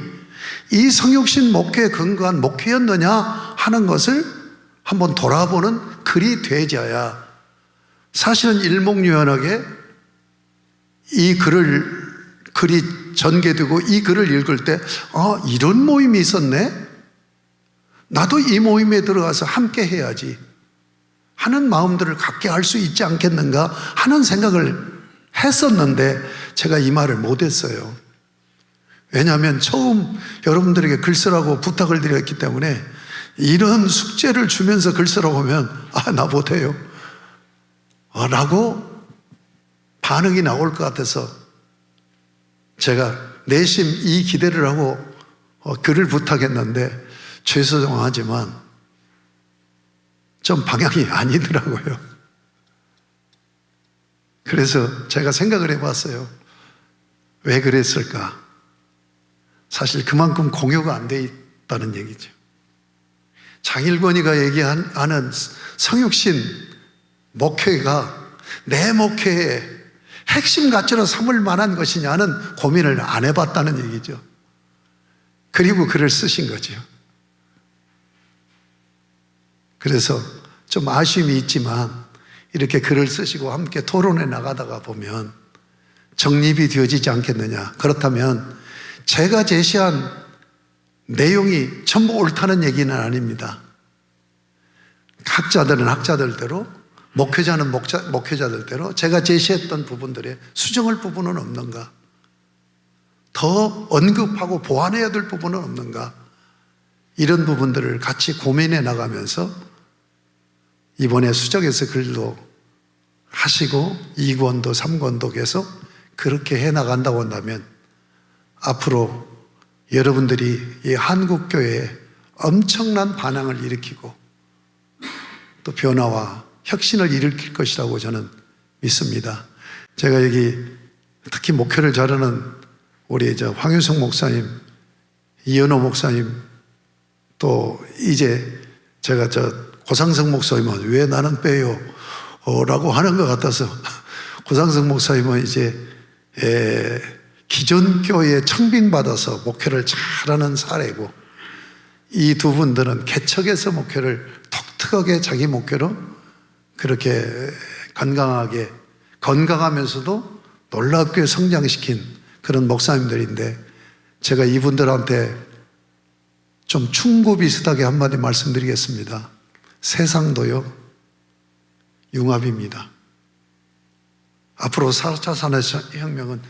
이 성육신 목회에 근거한 목회였느냐 하는 것을 한번 돌아보는 글이 되어야, 사실은 일목요연하게 이 글이 전개되고 이 글을 읽을 때, 아, 이런 모임이 있었네? 나도 이 모임에 들어가서 함께 해야지 하는 마음들을 갖게 할 수 있지 않겠는가 하는 생각을 했었는데, 제가 이 말을 못했어요. 왜냐하면 처음 여러분들에게 글 쓰라고 부탁을 드렸기 때문에, 이런 숙제를 주면서 글 쓰라고 하면 아, 나 못해요 라고 반응이 나올 것 같아서 제가 내심 이 기대를 하고 글을 부탁했는데, 죄송하지만 좀 방향이 아니더라고요. 그래서 제가 생각을 해봤어요. 왜 그랬을까? 사실 그만큼 공유가 안 돼 있다는 얘기죠. 장일권이가 얘기하는 성육신 목회가 내 목회의 핵심 가치로 삼을 만한 것이냐는 고민을 안 해봤다는 얘기죠. 그리고 글을 쓰신 거죠. 그래서 좀 아쉬움이 있지만 이렇게 글을 쓰시고 함께 토론해 나가다가 보면 정립이 되어지지 않겠느냐. 그렇다면 제가 제시한 내용이 전부 옳다는 얘기는 아닙니다. 학자들은 학자들대로, 목회자는 목회자들대로 제가 제시했던 부분들에 수정할 부분은 없는가, 더 언급하고 보완해야 될 부분은 없는가, 이런 부분들을 같이 고민해 나가면서 이번에 수정해서 글도 하시고 2권도 3권도 계속 그렇게 해 나간다고 한다면, 앞으로 여러분들이 이 한국교회에 엄청난 반향을 일으키고 또 변화와 혁신을 일으킬 것이라고 저는 믿습니다. 제가 여기 특히 목회를 잘하는 우리 황유성 목사님, 이현호 목사님, 또 이제 제가 고상석 목사님은 왜 나는 빼요? 라고 하는 것 같아서, 고상석 목사님은 이제 기존 교회에 청빙받아서 목회를 잘하는 사례고, 이 두 분들은 개척에서 목회를 독특하게 자기 목회로 그렇게 건강하면서도 놀랍게 성장시킨 그런 목사님들인데, 제가 이분들한테 좀 충고 비슷하게 한마디 말씀드리겠습니다. 세상도요, 융합입니다. 앞으로 4차 산업혁명은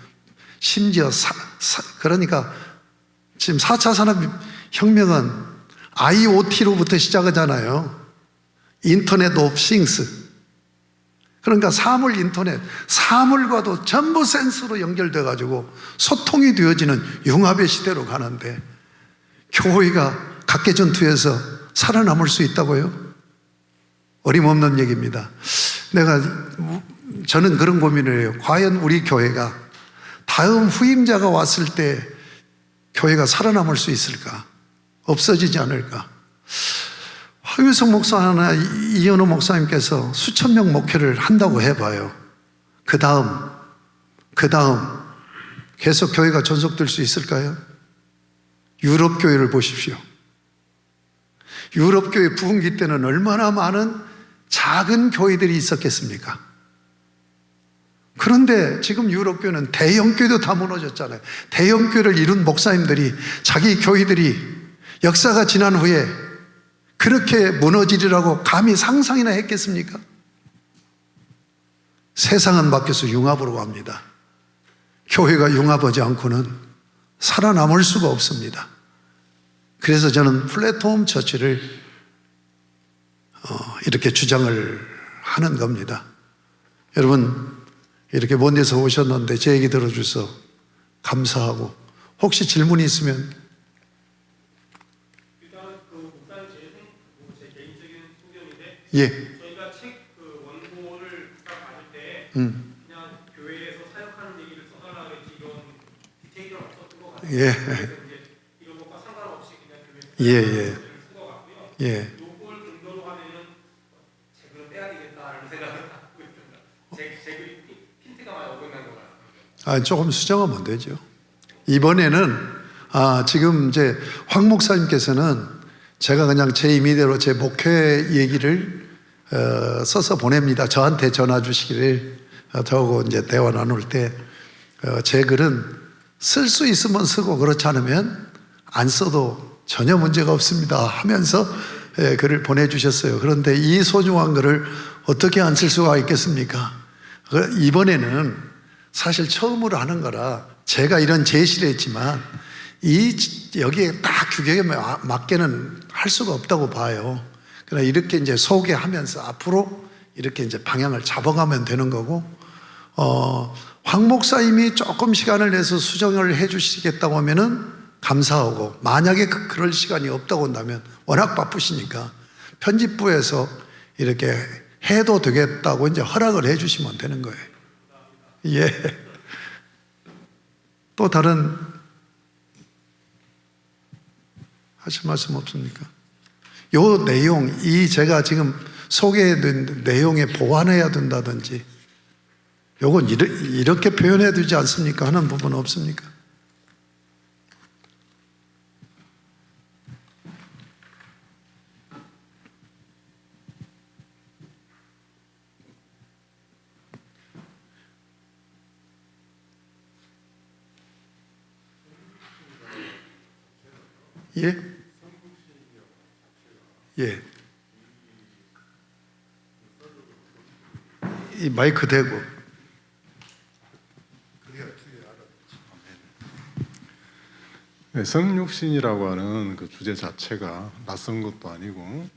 심지어 그러니까 지금 4차 산업혁명은 IoT로부터 시작하잖아요. 인터넷 오브 싱스. 그러니까 사물 인터넷, 사물과도 전부 센서로 연결돼 가지고 소통이 되어지는 융합의 시대로 가는데, 교회가 각계전투에서 살아남을 수 있다고요? 어림없는 얘기입니다. 저는 그런 고민을 해요. 과연 우리 교회가 다음 후임자가 왔을 때 교회가 살아남을 수 있을까? 없어지지 않을까? 황유성 목사나 이현호 목사님께서 수천 명 목회를 한다고 해봐요. 그 다음 계속 교회가 전속될 수 있을까요? 유럽 교회를 보십시오. 유럽 교회 부흥기 때는 얼마나 많은 작은 교회들이 있었겠습니까? 그런데 지금 유럽 교회는 대형 교회도 다 무너졌잖아요. 대형 교회를 이룬 목사님들이 자기 교회들이 역사가 지난 후에 그렇게 무너지리라고 감히 상상이나 했겠습니까? 세상은 바뀌어서 융합으로 갑니다. 교회가 융합하지 않고는 살아남을 수가 없습니다. 그래서 저는 플랫폼 처치를 이렇게 주장을 하는 겁니다. 여러분, 이렇게 먼 데서 오셨는데 제 얘기 들어주셔서 감사하고, 혹시 질문이 있으면. 일단 목사님 제 개인적인 소견인데, 예. 저희가 책 원고를 받을 때 그냥 교회에서 사역하는 얘기를 써달라 그랬지 이런 디테일은 없었던 것 같아요. 예. 그래서 이제 이런 것과 상관없이 그냥 교회에서 쓴것 같고요. 예. 요걸 근거로 하면은 책을 빼야 되겠다는 생각을 갖고 있습니다. 제 글이 힌트가 많이 어긋난 것 같습니다. 조금 수정하면 되죠. 이번에는 지금 이제 황 목사님께서는 제가 그냥 제 임의대로 제 목회 얘기를 써서 보냅니다. 저한테 전화 주시기를, 저하고 이제 대화 나눌 때 제 글은 쓸 수 있으면 쓰고 그렇지 않으면 안 써도 전혀 문제가 없습니다 하면서 글을 보내주셨어요. 그런데 이 소중한 글을 어떻게 안 쓸 수가 있겠습니까? 이번에는 사실 처음으로 하는 거라 제가 이런 제시를 했지만 여기에 딱 규격에 맞게는 할 수가 없다고 봐요. 그러나 이렇게 이제 소개하면서 앞으로 이렇게 이제 방향을 잡아가면 되는 거고, 황 목사님이 조금 시간을 내서 수정을 해 주시겠다고 하면은 감사하고, 만약에 그럴 시간이 없다고 한다면 워낙 바쁘시니까 편집부에서 이렇게 해도 되겠다고 이제 허락을 해 주시면 되는 거예요. 예. 또 다른 하실 말씀 없습니까? 요 내용, 제가 지금 소개해둔 내용에 보완해야 된다든지, 요건 이렇게 표현해야 되지 않습니까? 하는 부분 없습니까? 예? 예. 이 마이크 대고. 네, 성육신이라고 하는 그 주제 자체가 낯선 것도 아니고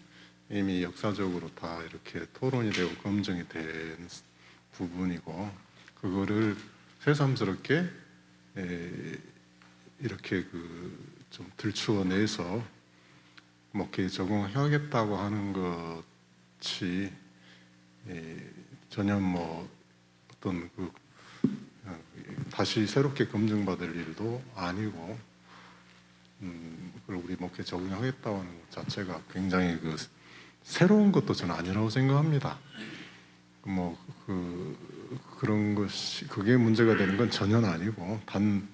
이미 역사적으로 다 이렇게 토론이 되고 검증이 된 부분이고, 그거를 새삼스럽게 이렇게 좀 들추어내서 목회에 적용하겠다고 하는 것이 전혀 어떤 다시 새롭게 검증받을 일도 아니고, 그걸 우리 목회에 적용하겠다고 하는 것 자체가 굉장히 새로운 것도 저는 아니라고 생각합니다. 그런 것이, 그게 문제가 되는 건 전혀 아니고, 단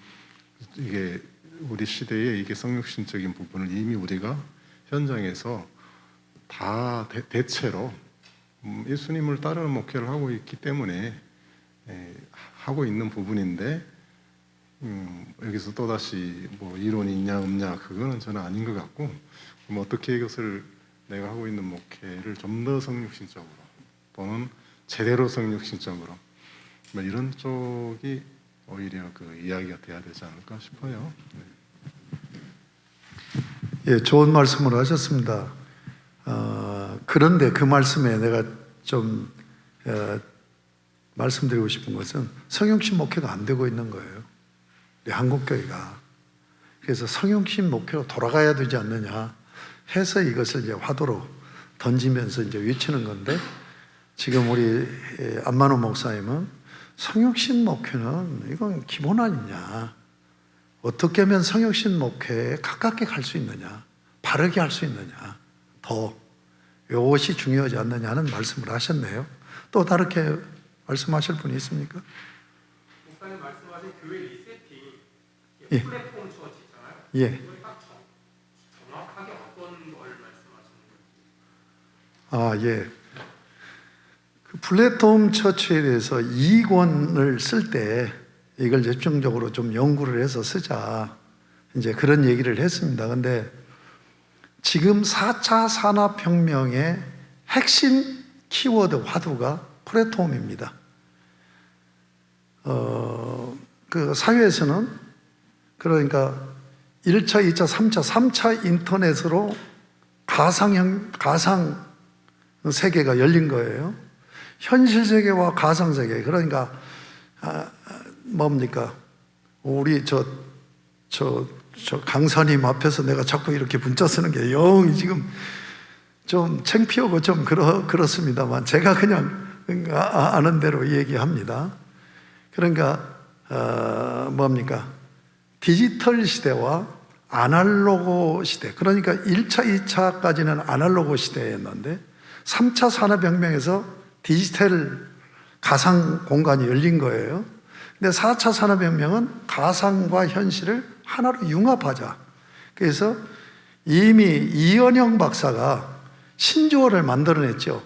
이게 우리 시대에 이게 성육신적인 부분을 이미 우리가 현장에서 다 대체로 예수님을 따르는 목회를 하고 있기 때문에 하고 있는 부분인데, 여기서 또다시 이론이 있냐 없냐 그거는 저는 아닌 것 같고, 어떻게 이것을 내가 하고 있는 목회를 좀 더 성육신적으로 또는 제대로 성육신적으로 이런 쪽이 오히려 이야기가 돼야 되지 않을까 싶어요. 예, 좋은 말씀을 하셨습니다. 그런데 그 말씀에 내가 좀 말씀드리고 싶은 것은 성육신 목회가 안 되고 있는 거예요. 우리 한국교회가. 그래서 성육신 목회로 돌아가야 되지 않느냐 해서 이것을 이제 화두로 던지면서 이제 외치는 건데, 지금 우리 안만호 목사님은 성육신 목회는 이건 기본 아니냐, 어떻게 하면 성육신 목회에 가깝게 갈 수 있느냐, 바르게 할 수 있느냐, 더 이것이 중요하지 않느냐는 말씀을 하셨네요. 또 다르게 말씀하실 분이 있습니까? 목사님 말씀하신 교회 리세팅, 예. 플랫폼 처치잖아요. 예. 이걸 딱 정확하게 어떤 걸 말씀하시는 거예요? 예. 그 플랫폼 처치에 대해서 이권을 쓸 때 이걸 집중적으로 좀 연구를 해서 쓰자, 이제 그런 얘기를 했습니다. 근데 지금 4차 산업혁명의 핵심 키워드 화두가 플랫폼입니다. 그 사회에서는 그러니까 1차, 2차, 3차, 3차 인터넷으로 가상 세계가 열린 거예요. 현실 세계와 가상 세계. 그러니까 뭡니까? 우리 저 강사님 앞에서 내가 자꾸 이렇게 문자 쓰는 게 영 지금 좀 창피하고 좀 그렇습니다만 제가 그냥 아는 대로 얘기합니다. 그러니까 뭡니까? 디지털 시대와 아날로그 시대. 그러니까 1차, 2차까지는 아날로그 시대였는데 3차 산업혁명에서 디지털 가상 공간이 열린 거예요. 근데 4차 산업혁명은 가상과 현실을 하나로 융합하자. 그래서 이미 이현영 박사가 신조어를 만들어냈죠.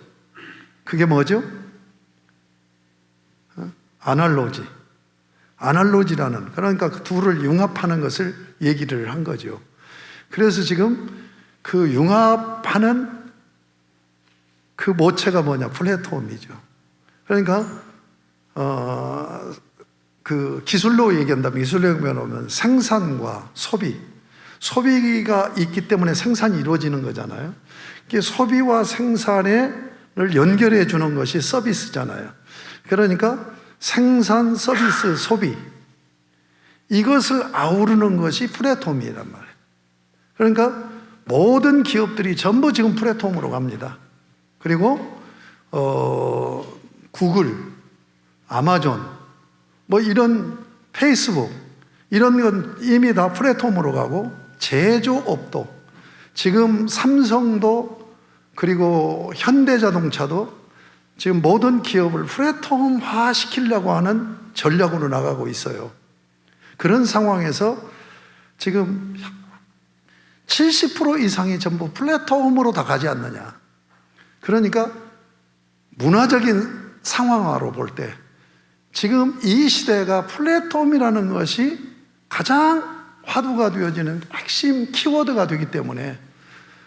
그게 뭐죠? 아날로지라는, 그러니까 그 둘을 융합하는 것을 얘기를 한 거죠. 그래서 지금 그 융합하는 그 모체가 뭐냐? 플랫폼이죠. 그러니까 그 기술로 얘기한다면, 기술로 얘기하면 생산과 소비가 있기 때문에 생산이 이루어지는 거잖아요. 이게 소비와 생산을 연결해 주는 것이 서비스잖아요. 그러니까 생산, 서비스, 소비, 이것을 아우르는 것이 플랫폼이란 말이에요. 그러니까 모든 기업들이 전부 지금 플랫폼으로 갑니다. 그리고 구글, 아마존, 뭐 이런 페이스북, 이런 건 이미 다 플랫폼으로 가고, 제조업도 지금 삼성도 그리고 현대자동차도 지금 모든 기업을 플랫폼화 시키려고 하는 전략으로 나가고 있어요. 그런 상황에서 지금 70% 이상이 전부 플랫폼으로 다 가지 않느냐. 그러니까 문화적인 상황화로 볼 때 지금 이 시대가 플랫폼이라는 것이 가장 화두가 되어지는 핵심 키워드가 되기 때문에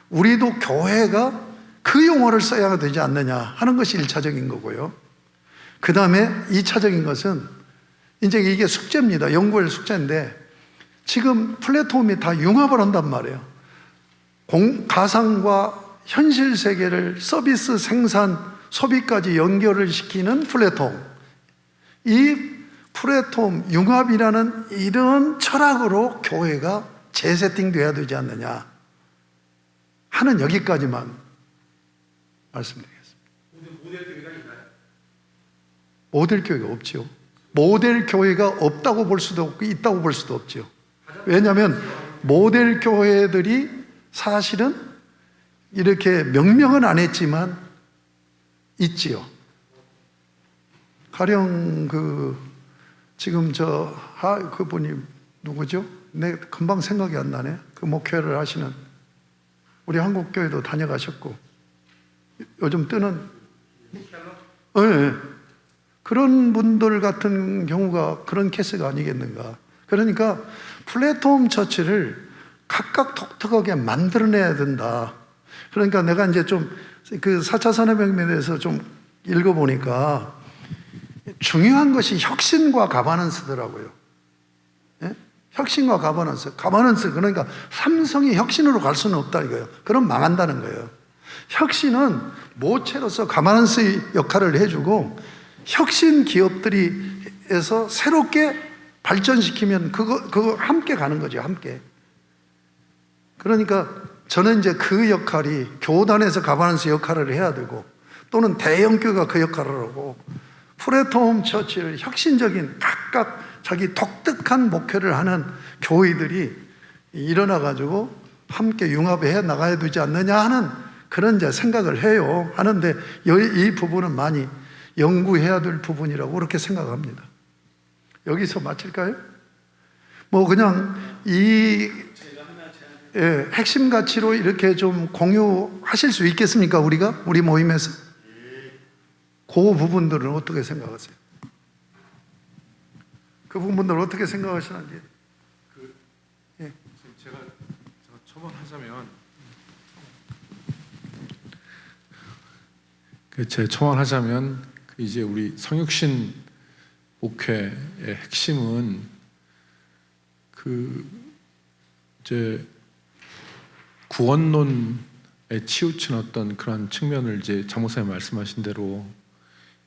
우리도 교회가 그 용어를 써야 되지 않느냐 하는 것이 1차적인 거고요. 그 다음에 2차적인 것은 이제 이게 숙제입니다. 연구의 숙제인데 지금 플랫폼이 다 융합을 한단 말이에요. 가상과 현실 세계를 서비스, 생산, 소비까지 연결을 시키는 플랫폼. 이 플랫폼 융합이라는 이런 철학으로 교회가 재세팅돼야 되지 않느냐 하는 여기까지만 말씀드리겠습니다. 모델 교회가 있나요? 모델 교회가 없죠. 모델 교회가 없다고 볼 수도 없고 있다고 볼 수도 없죠. 왜냐하면 모델 교회들이 사실은 이렇게 명명은 안 했지만 있지요. 가령 지금 그분이 누구죠? 내 금방 생각이 안 나네. 그 목회를 하시는 우리 한국 교회도 다녀가셨고 요즘 뜨는 네. 그런 분들 같은 경우가 그런 케이스가 아니겠는가. 그러니까 플랫폼 처치를 각각 독특하게 만들어내야 된다. 그러니까 내가 이제 좀 그 4차 산업혁명에 대해서 좀 읽어보니까 중요한 것이 혁신과 가버넌스더라고요. 예? 혁신과 가버넌스. 그러니까 삼성이 혁신으로 갈 수는 없다 이거예요. 그럼 망한다는 거예요. 혁신은 모체로서 가버넌스 역할을 해주고 혁신 기업들이에서 새롭게 발전시키면 그거 함께 가는 거죠. 함께. 그러니까 저는 이제 그 역할이 교단에서 가버넌스 역할을 해야 되고 또는 대형교회가 그 역할을 하고 플랫폼 처치를 혁신적인 각각 자기 독특한 목표를 하는 교회들이 일어나가지고 함께 융합해 나가야 되지 않느냐 하는 그런 이제 생각을 해요. 하는데 이 부분은 많이 연구해야 될 부분이라고 그렇게 생각합니다. 여기서 마칠까요? 뭐 그냥 핵심 가치로 이렇게 좀 공유하실 수 있겠습니까? 우리 모임에서 그 부분들은 어떻게 생각하세요? 그 부분들은 어떻게 생각하시는지. 제가 첨언하자면 제 첨언하자면 이제 우리 성육신 목회의 핵심은 이제 구원론에 치우친 어떤 그런 측면을 이제 장 목사님 말씀하신 대로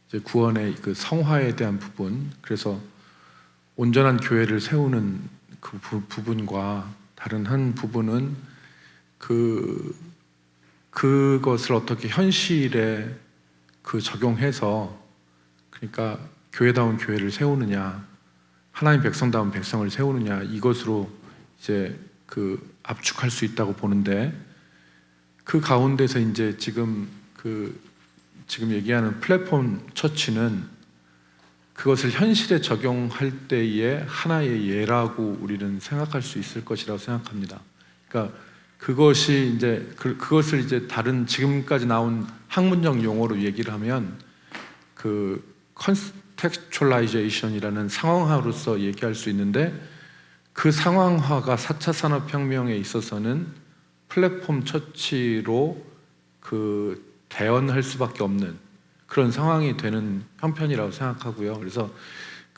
이제 구원의 그 성화에 대한 부분, 그래서 온전한 교회를 세우는 그 부분과 다른 한 부분은 그것을 어떻게 현실에 적용해서, 그러니까 교회다운 교회를 세우느냐, 하나님 백성다운 백성을 세우느냐, 이것으로 이제 압축할 수 있다고 보는데, 그 가운데서 이제 지금 얘기하는 플랫폼 처치는 그것을 현실에 적용할 때의 하나의 예라고 우리는 생각할 수 있을 것이라고 생각합니다. 그러니까 그것이 이제 그것을 이제 다른 지금까지 나온 학문적 용어로 얘기를 하면 컨텍스츄얼라이제이션이라는 상황화로서 얘기할 수 있는데, 그 상황화가 4차 산업혁명에 있어서는 플랫폼 처치로 대언할 수밖에 없는 그런 상황이 되는 형편이라고 생각하고요. 그래서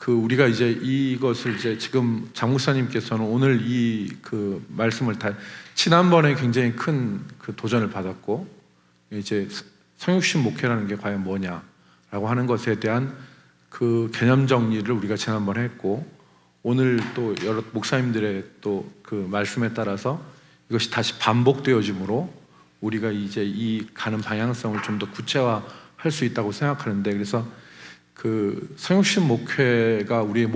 우리가 이제 이것을 이제 지금 장 목사님께서는 오늘 말씀을 지난번에 굉장히 큰 도전을 받았고, 이제 성육신 목회라는 게 과연 뭐냐라고 하는 것에 대한 개념 정리를 우리가 지난번에 했고, 오늘 또 여러 목사님들의 또 말씀에 따라서 이것이 다시 반복되어지므로 우리가 이제 이 가는 방향성을 좀 더 구체화할 수 있다고 생각하는데, 그래서 성육신 목회가 우리의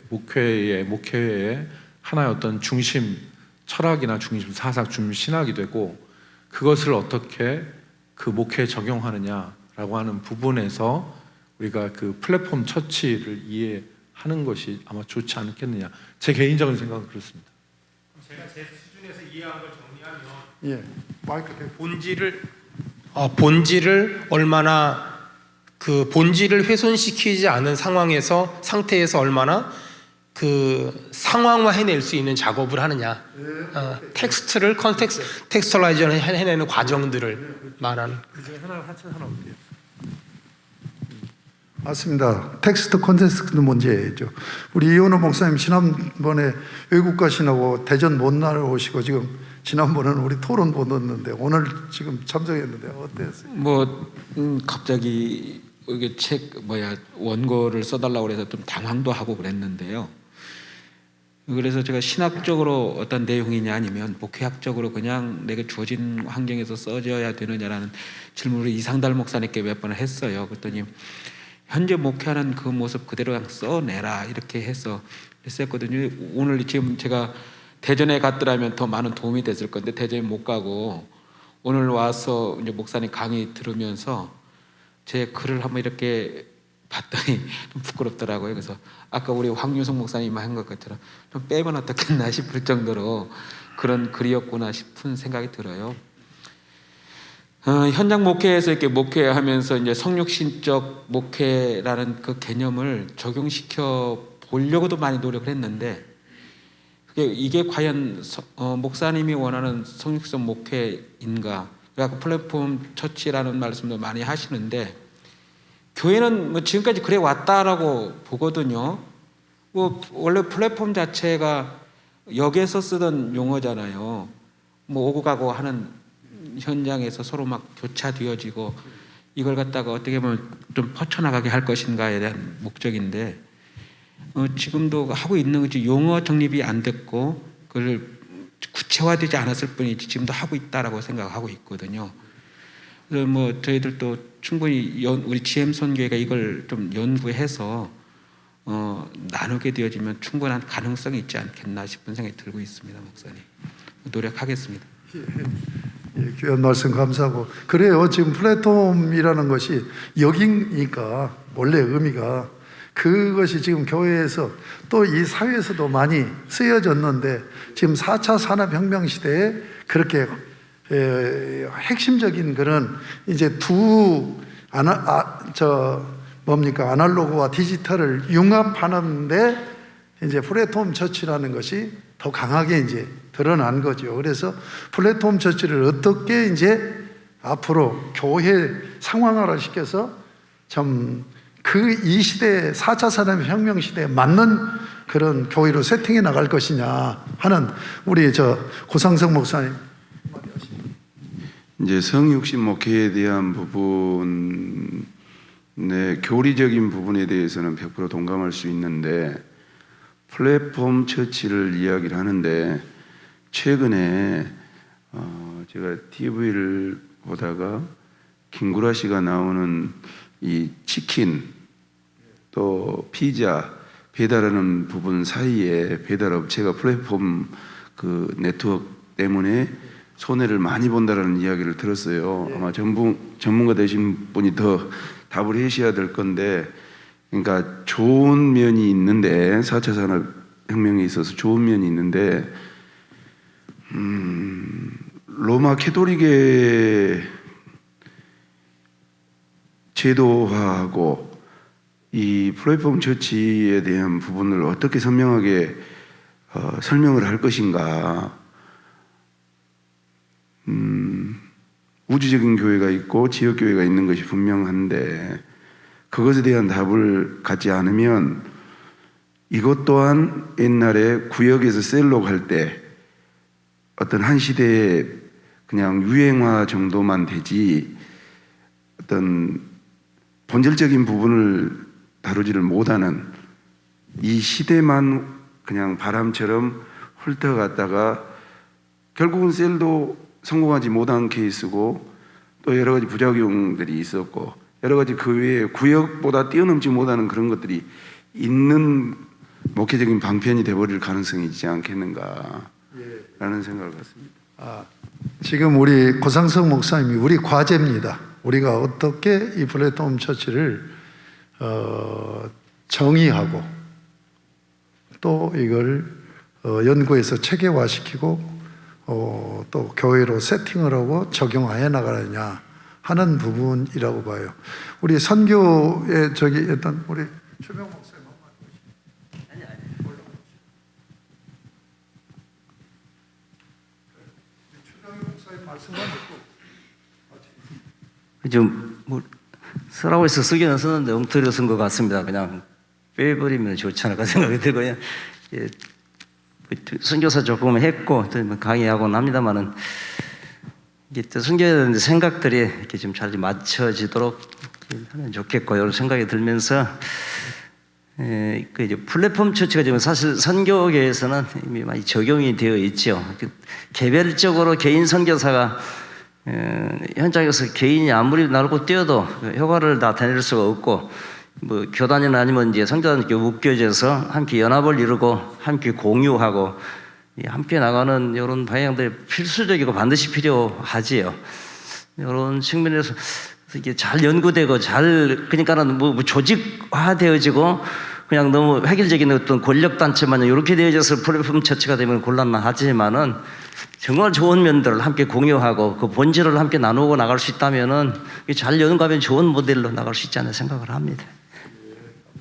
목회의 하나의 어떤 중심 철학이나 중심 사상, 중심 신학이 되고, 그것을 어떻게 목회에 적용하느냐라고 하는 부분에서 우리가 플랫폼 처치를 이해하는 것이 아마 좋지 않겠느냐, 제 개인적인 생각은 그렇습니다. 제가 제 수준에서 이해한 걸 정리하면, 예, 마이크 본질을 얼마나 본질을 훼손시키지 않은 상태에서 얼마나 상황화 해낼 수 있는 작업을 하느냐, 텍스트를 텍스트라이저 해내는 과정들을 말하는. 맞습니다. 텍스트 콘텍스트 문제죠. 우리 이현호 목사님 지난번에 외국 가시나고 대전 못 나오시고, 지금 지난번에는 우리 토론 못 얻는데 오늘 지금 참석했는데 어땠어요? 갑자기 이게 원고를 써달라고 그래서 좀 당황도 하고 그랬는데요. 그래서 제가 신학적으로 어떤 내용이냐, 아니면 목회학적으로 그냥 내게 주어진 환경에서 써져야 되느냐라는 질문을 이상달 목사님께 몇 번을 했어요. 그랬더니 현재 목회하는 그 모습 그대로 그냥 써내라 이렇게 해서 했었거든요. 오늘 지금 제가 대전에 갔더라면 더 많은 도움이 됐을 건데 대전에 못 가고 오늘 와서 이제 목사님 강의 들으면서 제 글을 한번 이렇게 봤더니 좀 부끄럽더라고요. 그래서 아까 우리 황유성 목사님 한 것 것처럼 좀 빼면 어떻겠나 싶을 정도로 그런 글이었구나 싶은 생각이 들어요. 현장 목회에서 이렇게 목회하면서 이제 성육신적 목회라는 그 개념을 적용시켜 보려고도 많이 노력을 했는데, 이게 과연 목사님이 원하는 성육성 목회인가? 그래서 플랫폼 처치라는 말씀도 많이 하시는데, 교회는 지금까지 그래 왔다라고 보거든요. 원래 플랫폼 자체가 역에서 쓰던 용어잖아요. 오고 가고 하는 현장에서 서로 막 교차되어지고, 이걸 갖다가 어떻게 보면 좀 퍼쳐나가게 할 것인가에 대한 목적인데, 지금도 하고 있는 거지. 용어 정립이 안 됐고 그걸 구체화되지 않았을 뿐이지 지금도 하고 있다라고 생각하고 있거든요. 그래서 저희들도 충분히 우리 GM 선교회가 이걸 좀 연구해서 나누게 되어지면 충분한 가능성이 있지 않겠나 싶은 생각이 들고 있습니다, 목사님. 노력하겠습니다. 예, 귀한 말씀 감사하고. 그래요, 지금 플랫폼이라는 것이 여기니까 원래 의미가 그것이 지금 교회에서 또 이 사회에서도 많이 쓰여졌는데, 지금 4차 산업혁명 시대에 그렇게 핵심적인 그런 이제 아날로그와 디지털을 융합하는데 이제 플랫폼 처치라는 것이 더 강하게 이제 드러난 거죠. 그래서 플랫폼 처치를 어떻게 이제 앞으로 교회 상황화를 시켜서 이 시대 4차 산업혁명 시대에 맞는 그런 교회로 세팅해 나갈 것이냐 하는 우리 고상석 목사님. 이제 성육신 목회에 대한 부분의 교리적인 부분에 대해서는 100% 동감할 수 있는데, 플랫폼 처치를 이야기를 하는데, 최근에 제가 TV를 보다가 김구라 씨가 나오는 이 치킨 또 피자 배달하는 부분 사이에 배달업체가 플랫폼 그 네트워크 때문에 손해를 많이 본다라는 이야기를 들었어요. 아마 전문가 되신 분이 더 답을 해주셔야 될 건데, 그러니까 좋은 면이 있는데, 4차 산업혁명에 있어서 좋은 면이 있는데, 로마 캐토릭의 제도화하고 이 플랫폼 처치에 대한 부분을 어떻게 선명하게 설명을 할 것인가. 우주적인 교회가 있고 지역 교회가 있는 것이 분명한데, 그것에 대한 답을 갖지 않으면 이것 또한 옛날에 구역에서 셀로 갈 때 어떤 한 시대에 그냥 유행화 정도만 되지 어떤 본질적인 부분을 다루지를 못하는, 이 시대만 그냥 바람처럼 훑어갔다가 결국은 셀도 성공하지 못한 케이스고, 또 여러 가지 부작용들이 있었고, 여러 가지 그 외에 구역보다 뛰어넘지 못하는 그런 것들이 있는 목회적인 방편이 되어버릴 가능성이 있지 않겠는가 라는 생각을 갖습니다. 지금 우리 고상석 목사님이 우리 과제입니다. 우리가 어떻게 이 플랫폼 처치를 정의하고 또 이걸 연구해서 체계화시키고 또 교회로 세팅을 하고 적용하여 나가느냐 하는 부분이라고 봐요. 우리 선교의 어떤 우리 추명 목사님 말씀만 듣고 좀 쓰라고 해서 쓰기는 쓰는데 엉터리로 쓴 것 같습니다. 그냥 빼버리면 좋지 않을까 생각이 들고요. 예, 선교사 조금 했고 또 강의하고는 합니다만은 이게 또 선교에 대한 생각들이 이렇게 좀 잘 맞춰지도록 하면 좋겠고 이런 생각이 들면서 그 이제 플랫폼 처치가 지금 사실 선교계에서는 이미 많이 적용이 되어 있죠. 개별적으로 개인 선교사가 현장에서 개인이 아무리 날고 뛰어도 효과를 다 다낼 수가 없고, 뭐 교단이나 아니면 이제 선교단께 묶여져서 함께 연합을 이루고 함께 공유하고 함께 나가는 이런 방향들이 필수적이고 반드시 필요하지요. 이런 측면에서 이게 잘 연구되고 그러니까는 뭐 조직화되어지고 그냥 너무 획일적인 어떤 권력단체만 이렇게 되어져서 플랫폼 처치가 되면 곤란하지만은 정말 좋은 면들을 함께 공유하고 그 본질을 함께 나누고 나갈 수 있다면은 잘 연구하면 좋은 모델로 나갈 수 있지 않나 생각을 합니다.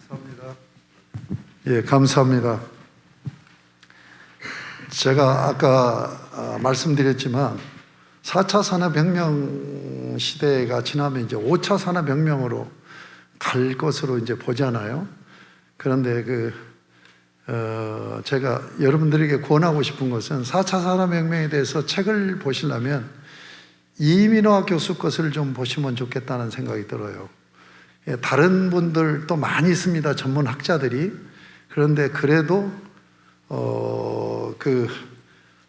감사합니다. 예, 감사합니다. 제가 아까 말씀드렸지만 4차 산업혁명 시대가 지나면 이제 5차 산업혁명으로 갈 것으로 이제 보잖아요. 그런데 제가 여러분들에게 권하고 싶은 것은 4차 산업혁명에 대해서 책을 보시려면 이민화 교수 것을 좀 보시면 좋겠다는 생각이 들어요. 다른 분들도 많이 있습니다. 전문 학자들이. 그런데 그래도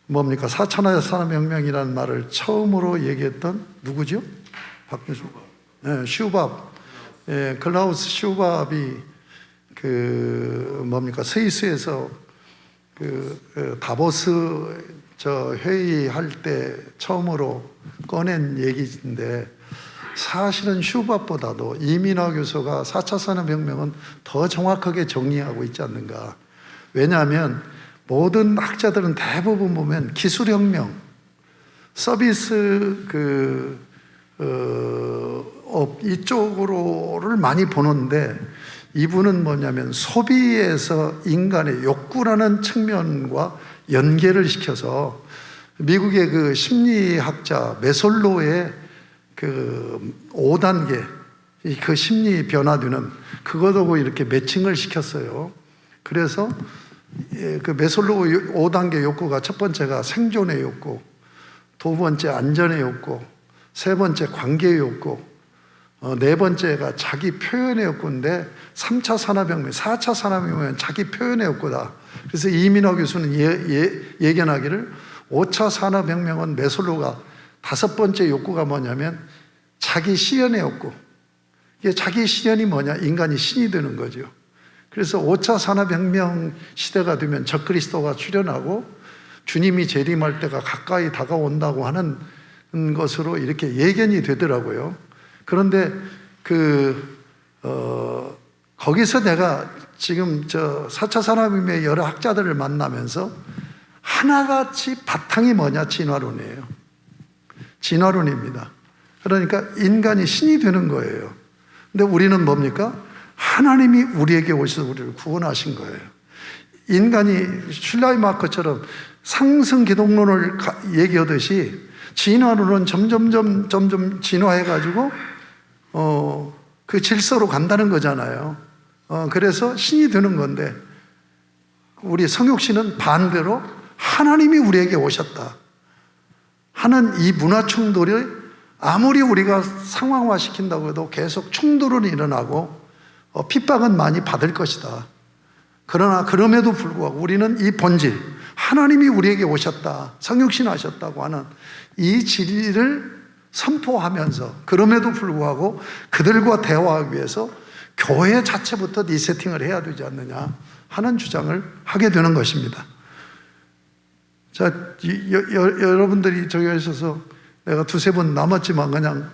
4차 산업혁명이라는 말을 처음으로 얘기했던 누구죠? 박교수. 네, 슈밥. 클라우스 슈밥이 스위스에서 다보스 회의할 때 처음으로 꺼낸 얘기인데, 사실은 슈밥보다도 이민화 교수가 4차 산업혁명은 더 정확하게 정리하고 있지 않는가. 왜냐하면 모든 학자들은 대부분 보면 기술혁명, 서비스 이쪽으로를 많이 보는데, 이분은 뭐냐면 소비에서 인간의 욕구라는 측면과 연계를 시켜서 미국의 심리학자 메솔로의 5단계 심리 변화되는 그것하고 이렇게 매칭을 시켰어요. 그래서 그 메슬로우 5단계 욕구가 첫 번째가 생존의 욕구, 두 번째 안전의 욕구, 세 번째 관계의 욕구, 네 번째가 자기 표현의 욕구인데 3차 산업혁명, 4차 산업혁명은 자기 표현의 욕구다. 그래서 이민호 교수는 예견하기를 5차 산업혁명은 메슬로우가 다섯 번째 욕구가 뭐냐면 자기 실현의 욕구. 이게 자기 실현이 뭐냐? 인간이 신이 되는 거죠. 그래서 5차 산업혁명 시대가 되면 적그리스도가 출현하고 주님이 재림할 때가 가까이 다가온다고 하는 것으로 이렇게 예견이 되더라고요. 그런데 거기서 내가 지금 4차 산업혁명의 여러 학자들을 만나면서 하나같이 바탕이 뭐냐? 진화론이에요. 진화론입니다. 그러니까 인간이 신이 되는 거예요. 근데 우리는 뭡니까? 하나님이 우리에게 오셔서 우리를 구원하신 거예요. 인간이 슐라이마커처럼 상승 기독론을 얘기하듯이 진화론은 점점 진화해가지고 그 질서로 간다는 거잖아요. 그래서 신이 되는 건데 우리 성육신은 반대로 하나님이 우리에게 오셨다 하는 이 문화 충돌을 아무리 우리가 상황화시킨다고 해도 계속 충돌은 일어나고 핍박은 많이 받을 것이다. 그러나 그럼에도 불구하고 우리는 이 본질, 하나님이 우리에게 오셨다, 성육신 하셨다고 하는 이 진리를 선포하면서 그럼에도 불구하고 그들과 대화하기 위해서 교회 자체부터 리세팅을 해야 되지 않느냐 하는 주장을 하게 되는 것입니다. 자, 여러분들이 저기 있어서 내가 두세 번 남았지만 그냥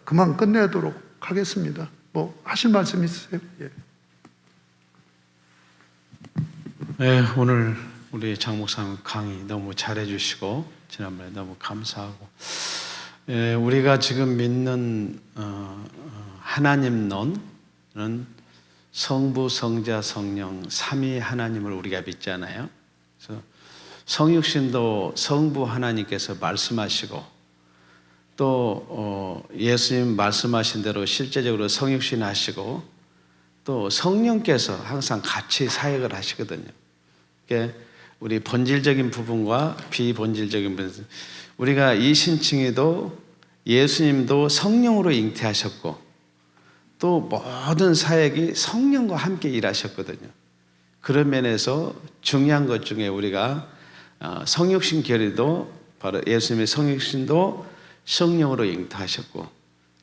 그만 끝내도록 하겠습니다. 뭐 하실 말씀 있으세요? 예. 네, 오늘 우리 장 목사님 강의 너무 잘해 주시고 지난번에 너무 감사하고 우리가 지금 믿는 하나님론은 성부, 성자, 성령 삼위 하나님을 우리가 믿잖아요. 그래서 성육신도 성부 하나님께서 말씀하시고 또 예수님 말씀하신 대로 실제적으로 성육신 하시고 또 성령께서 항상 같이 사역을 하시거든요. 그러니까 우리 본질적인 부분과 비본질적인 부분, 우리가 이 신칭에도 예수님도 성령으로 잉태하셨고 또 모든 사역이 성령과 함께 일하셨거든요. 그런 면에서 중요한 것 중에 우리가 성육신 결의도 바로 예수님의 성육신도 성령으로 잉태하셨고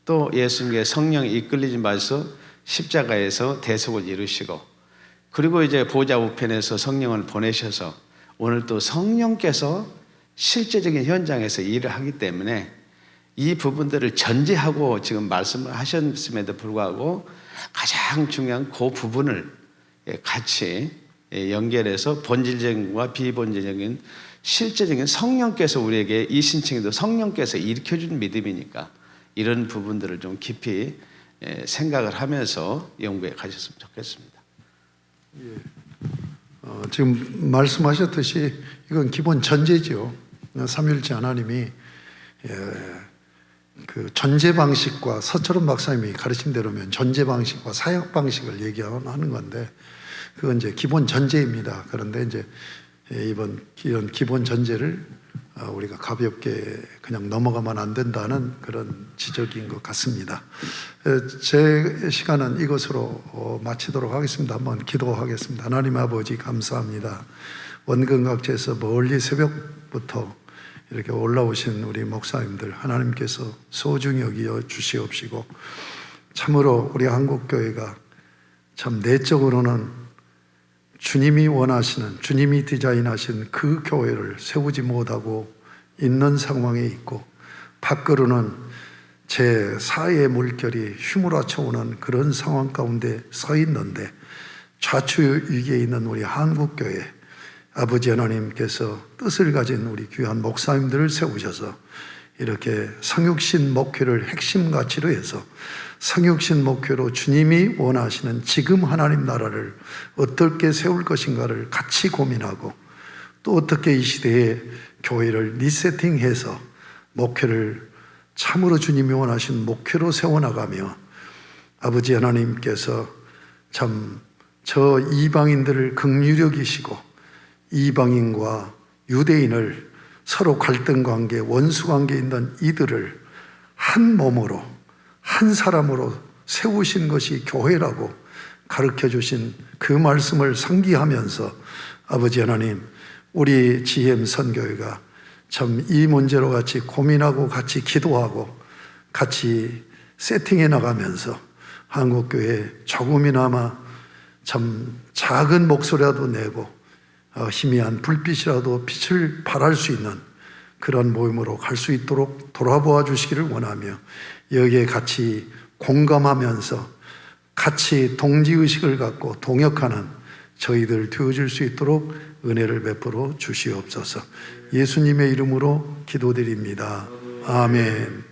또 예수님께 성령이 이끌리지 마셔서 십자가에서 대속을 이루시고 그리고 이제 보좌 우편에서 성령을 보내셔서 오늘 또 성령께서 실제적인 현장에서 일을 하기 때문에 이 부분들을 전제하고 지금 말씀을 하셨음에도 불구하고 가장 중요한 그 부분을 같이 연결해서 본질적인과 비본질적인 실제적인 성령께서 우리에게 이 신칭에도 성령께서 일으켜준 믿음이니까 이런 부분들을 좀 깊이 생각을 하면서 연구해 가셨으면 좋겠습니다. 지금 말씀하셨듯이 이건 기본 전제죠. 삼위일체 하나님이 그 전제 방식과 서철원 박사님이 가르친 대로면 전제 방식과 사역 방식을 얘기하는 건데 그건 이제 기본 전제입니다. 그런데 이제 이런 기본 전제를 우리가 가볍게 그냥 넘어가면 안 된다는 그런 지적인 것 같습니다. 제 시간은 이것으로 마치도록 하겠습니다. 한번 기도하겠습니다. 하나님 아버지 감사합니다. 원근각지에서 멀리 새벽부터 이렇게 올라오신 우리 목사님들 하나님께서 소중히 여겨 주시옵시고 참으로 우리 한국교회가 참 내적으로는 주님이 원하시는, 주님이 디자인하신 그 교회를 세우지 못하고 있는 상황에 있고 밖으로는 제4의 물결이 휘몰아쳐오는 그런 상황 가운데 서 있는데 좌추위기에 있는 우리 한국교회 아버지 하나님께서 뜻을 가진 우리 귀한 목사님들을 세우셔서 이렇게 성육신 목회를 핵심 가치로 해서 성육신 목회로 주님이 원하시는 지금 하나님 나라를 어떻게 세울 것인가를 같이 고민하고 또 어떻게 이 시대에 교회를 리세팅해서 목회를 참으로 주님이 원하신 목회로 세워나가며 아버지 하나님께서 참 저 이방인들을 긍휼히 여기시고 이방인과 유대인을 서로 갈등 관계, 원수 관계에 있는 이들을 한 몸으로 한 사람으로 세우신 것이 교회라고 가르쳐 주신 그 말씀을 상기하면서 아버지 하나님, 우리 GM 선교회가 참 이 문제로 같이 고민하고 같이 기도하고 같이 세팅해 나가면서 한국교회 조금이나마 참 작은 목소리라도 내고 희미한 불빛이라도 빛을 발할 수 있는 그런 모임으로 갈 수 있도록 돌아보아 주시기를 원하며, 여기에 같이 공감하면서 같이 동지의식을 갖고 동역하는 저희들 되어줄 수 있도록 은혜를 베풀어 주시옵소서. 예수님의 이름으로 기도드립니다. 아멘.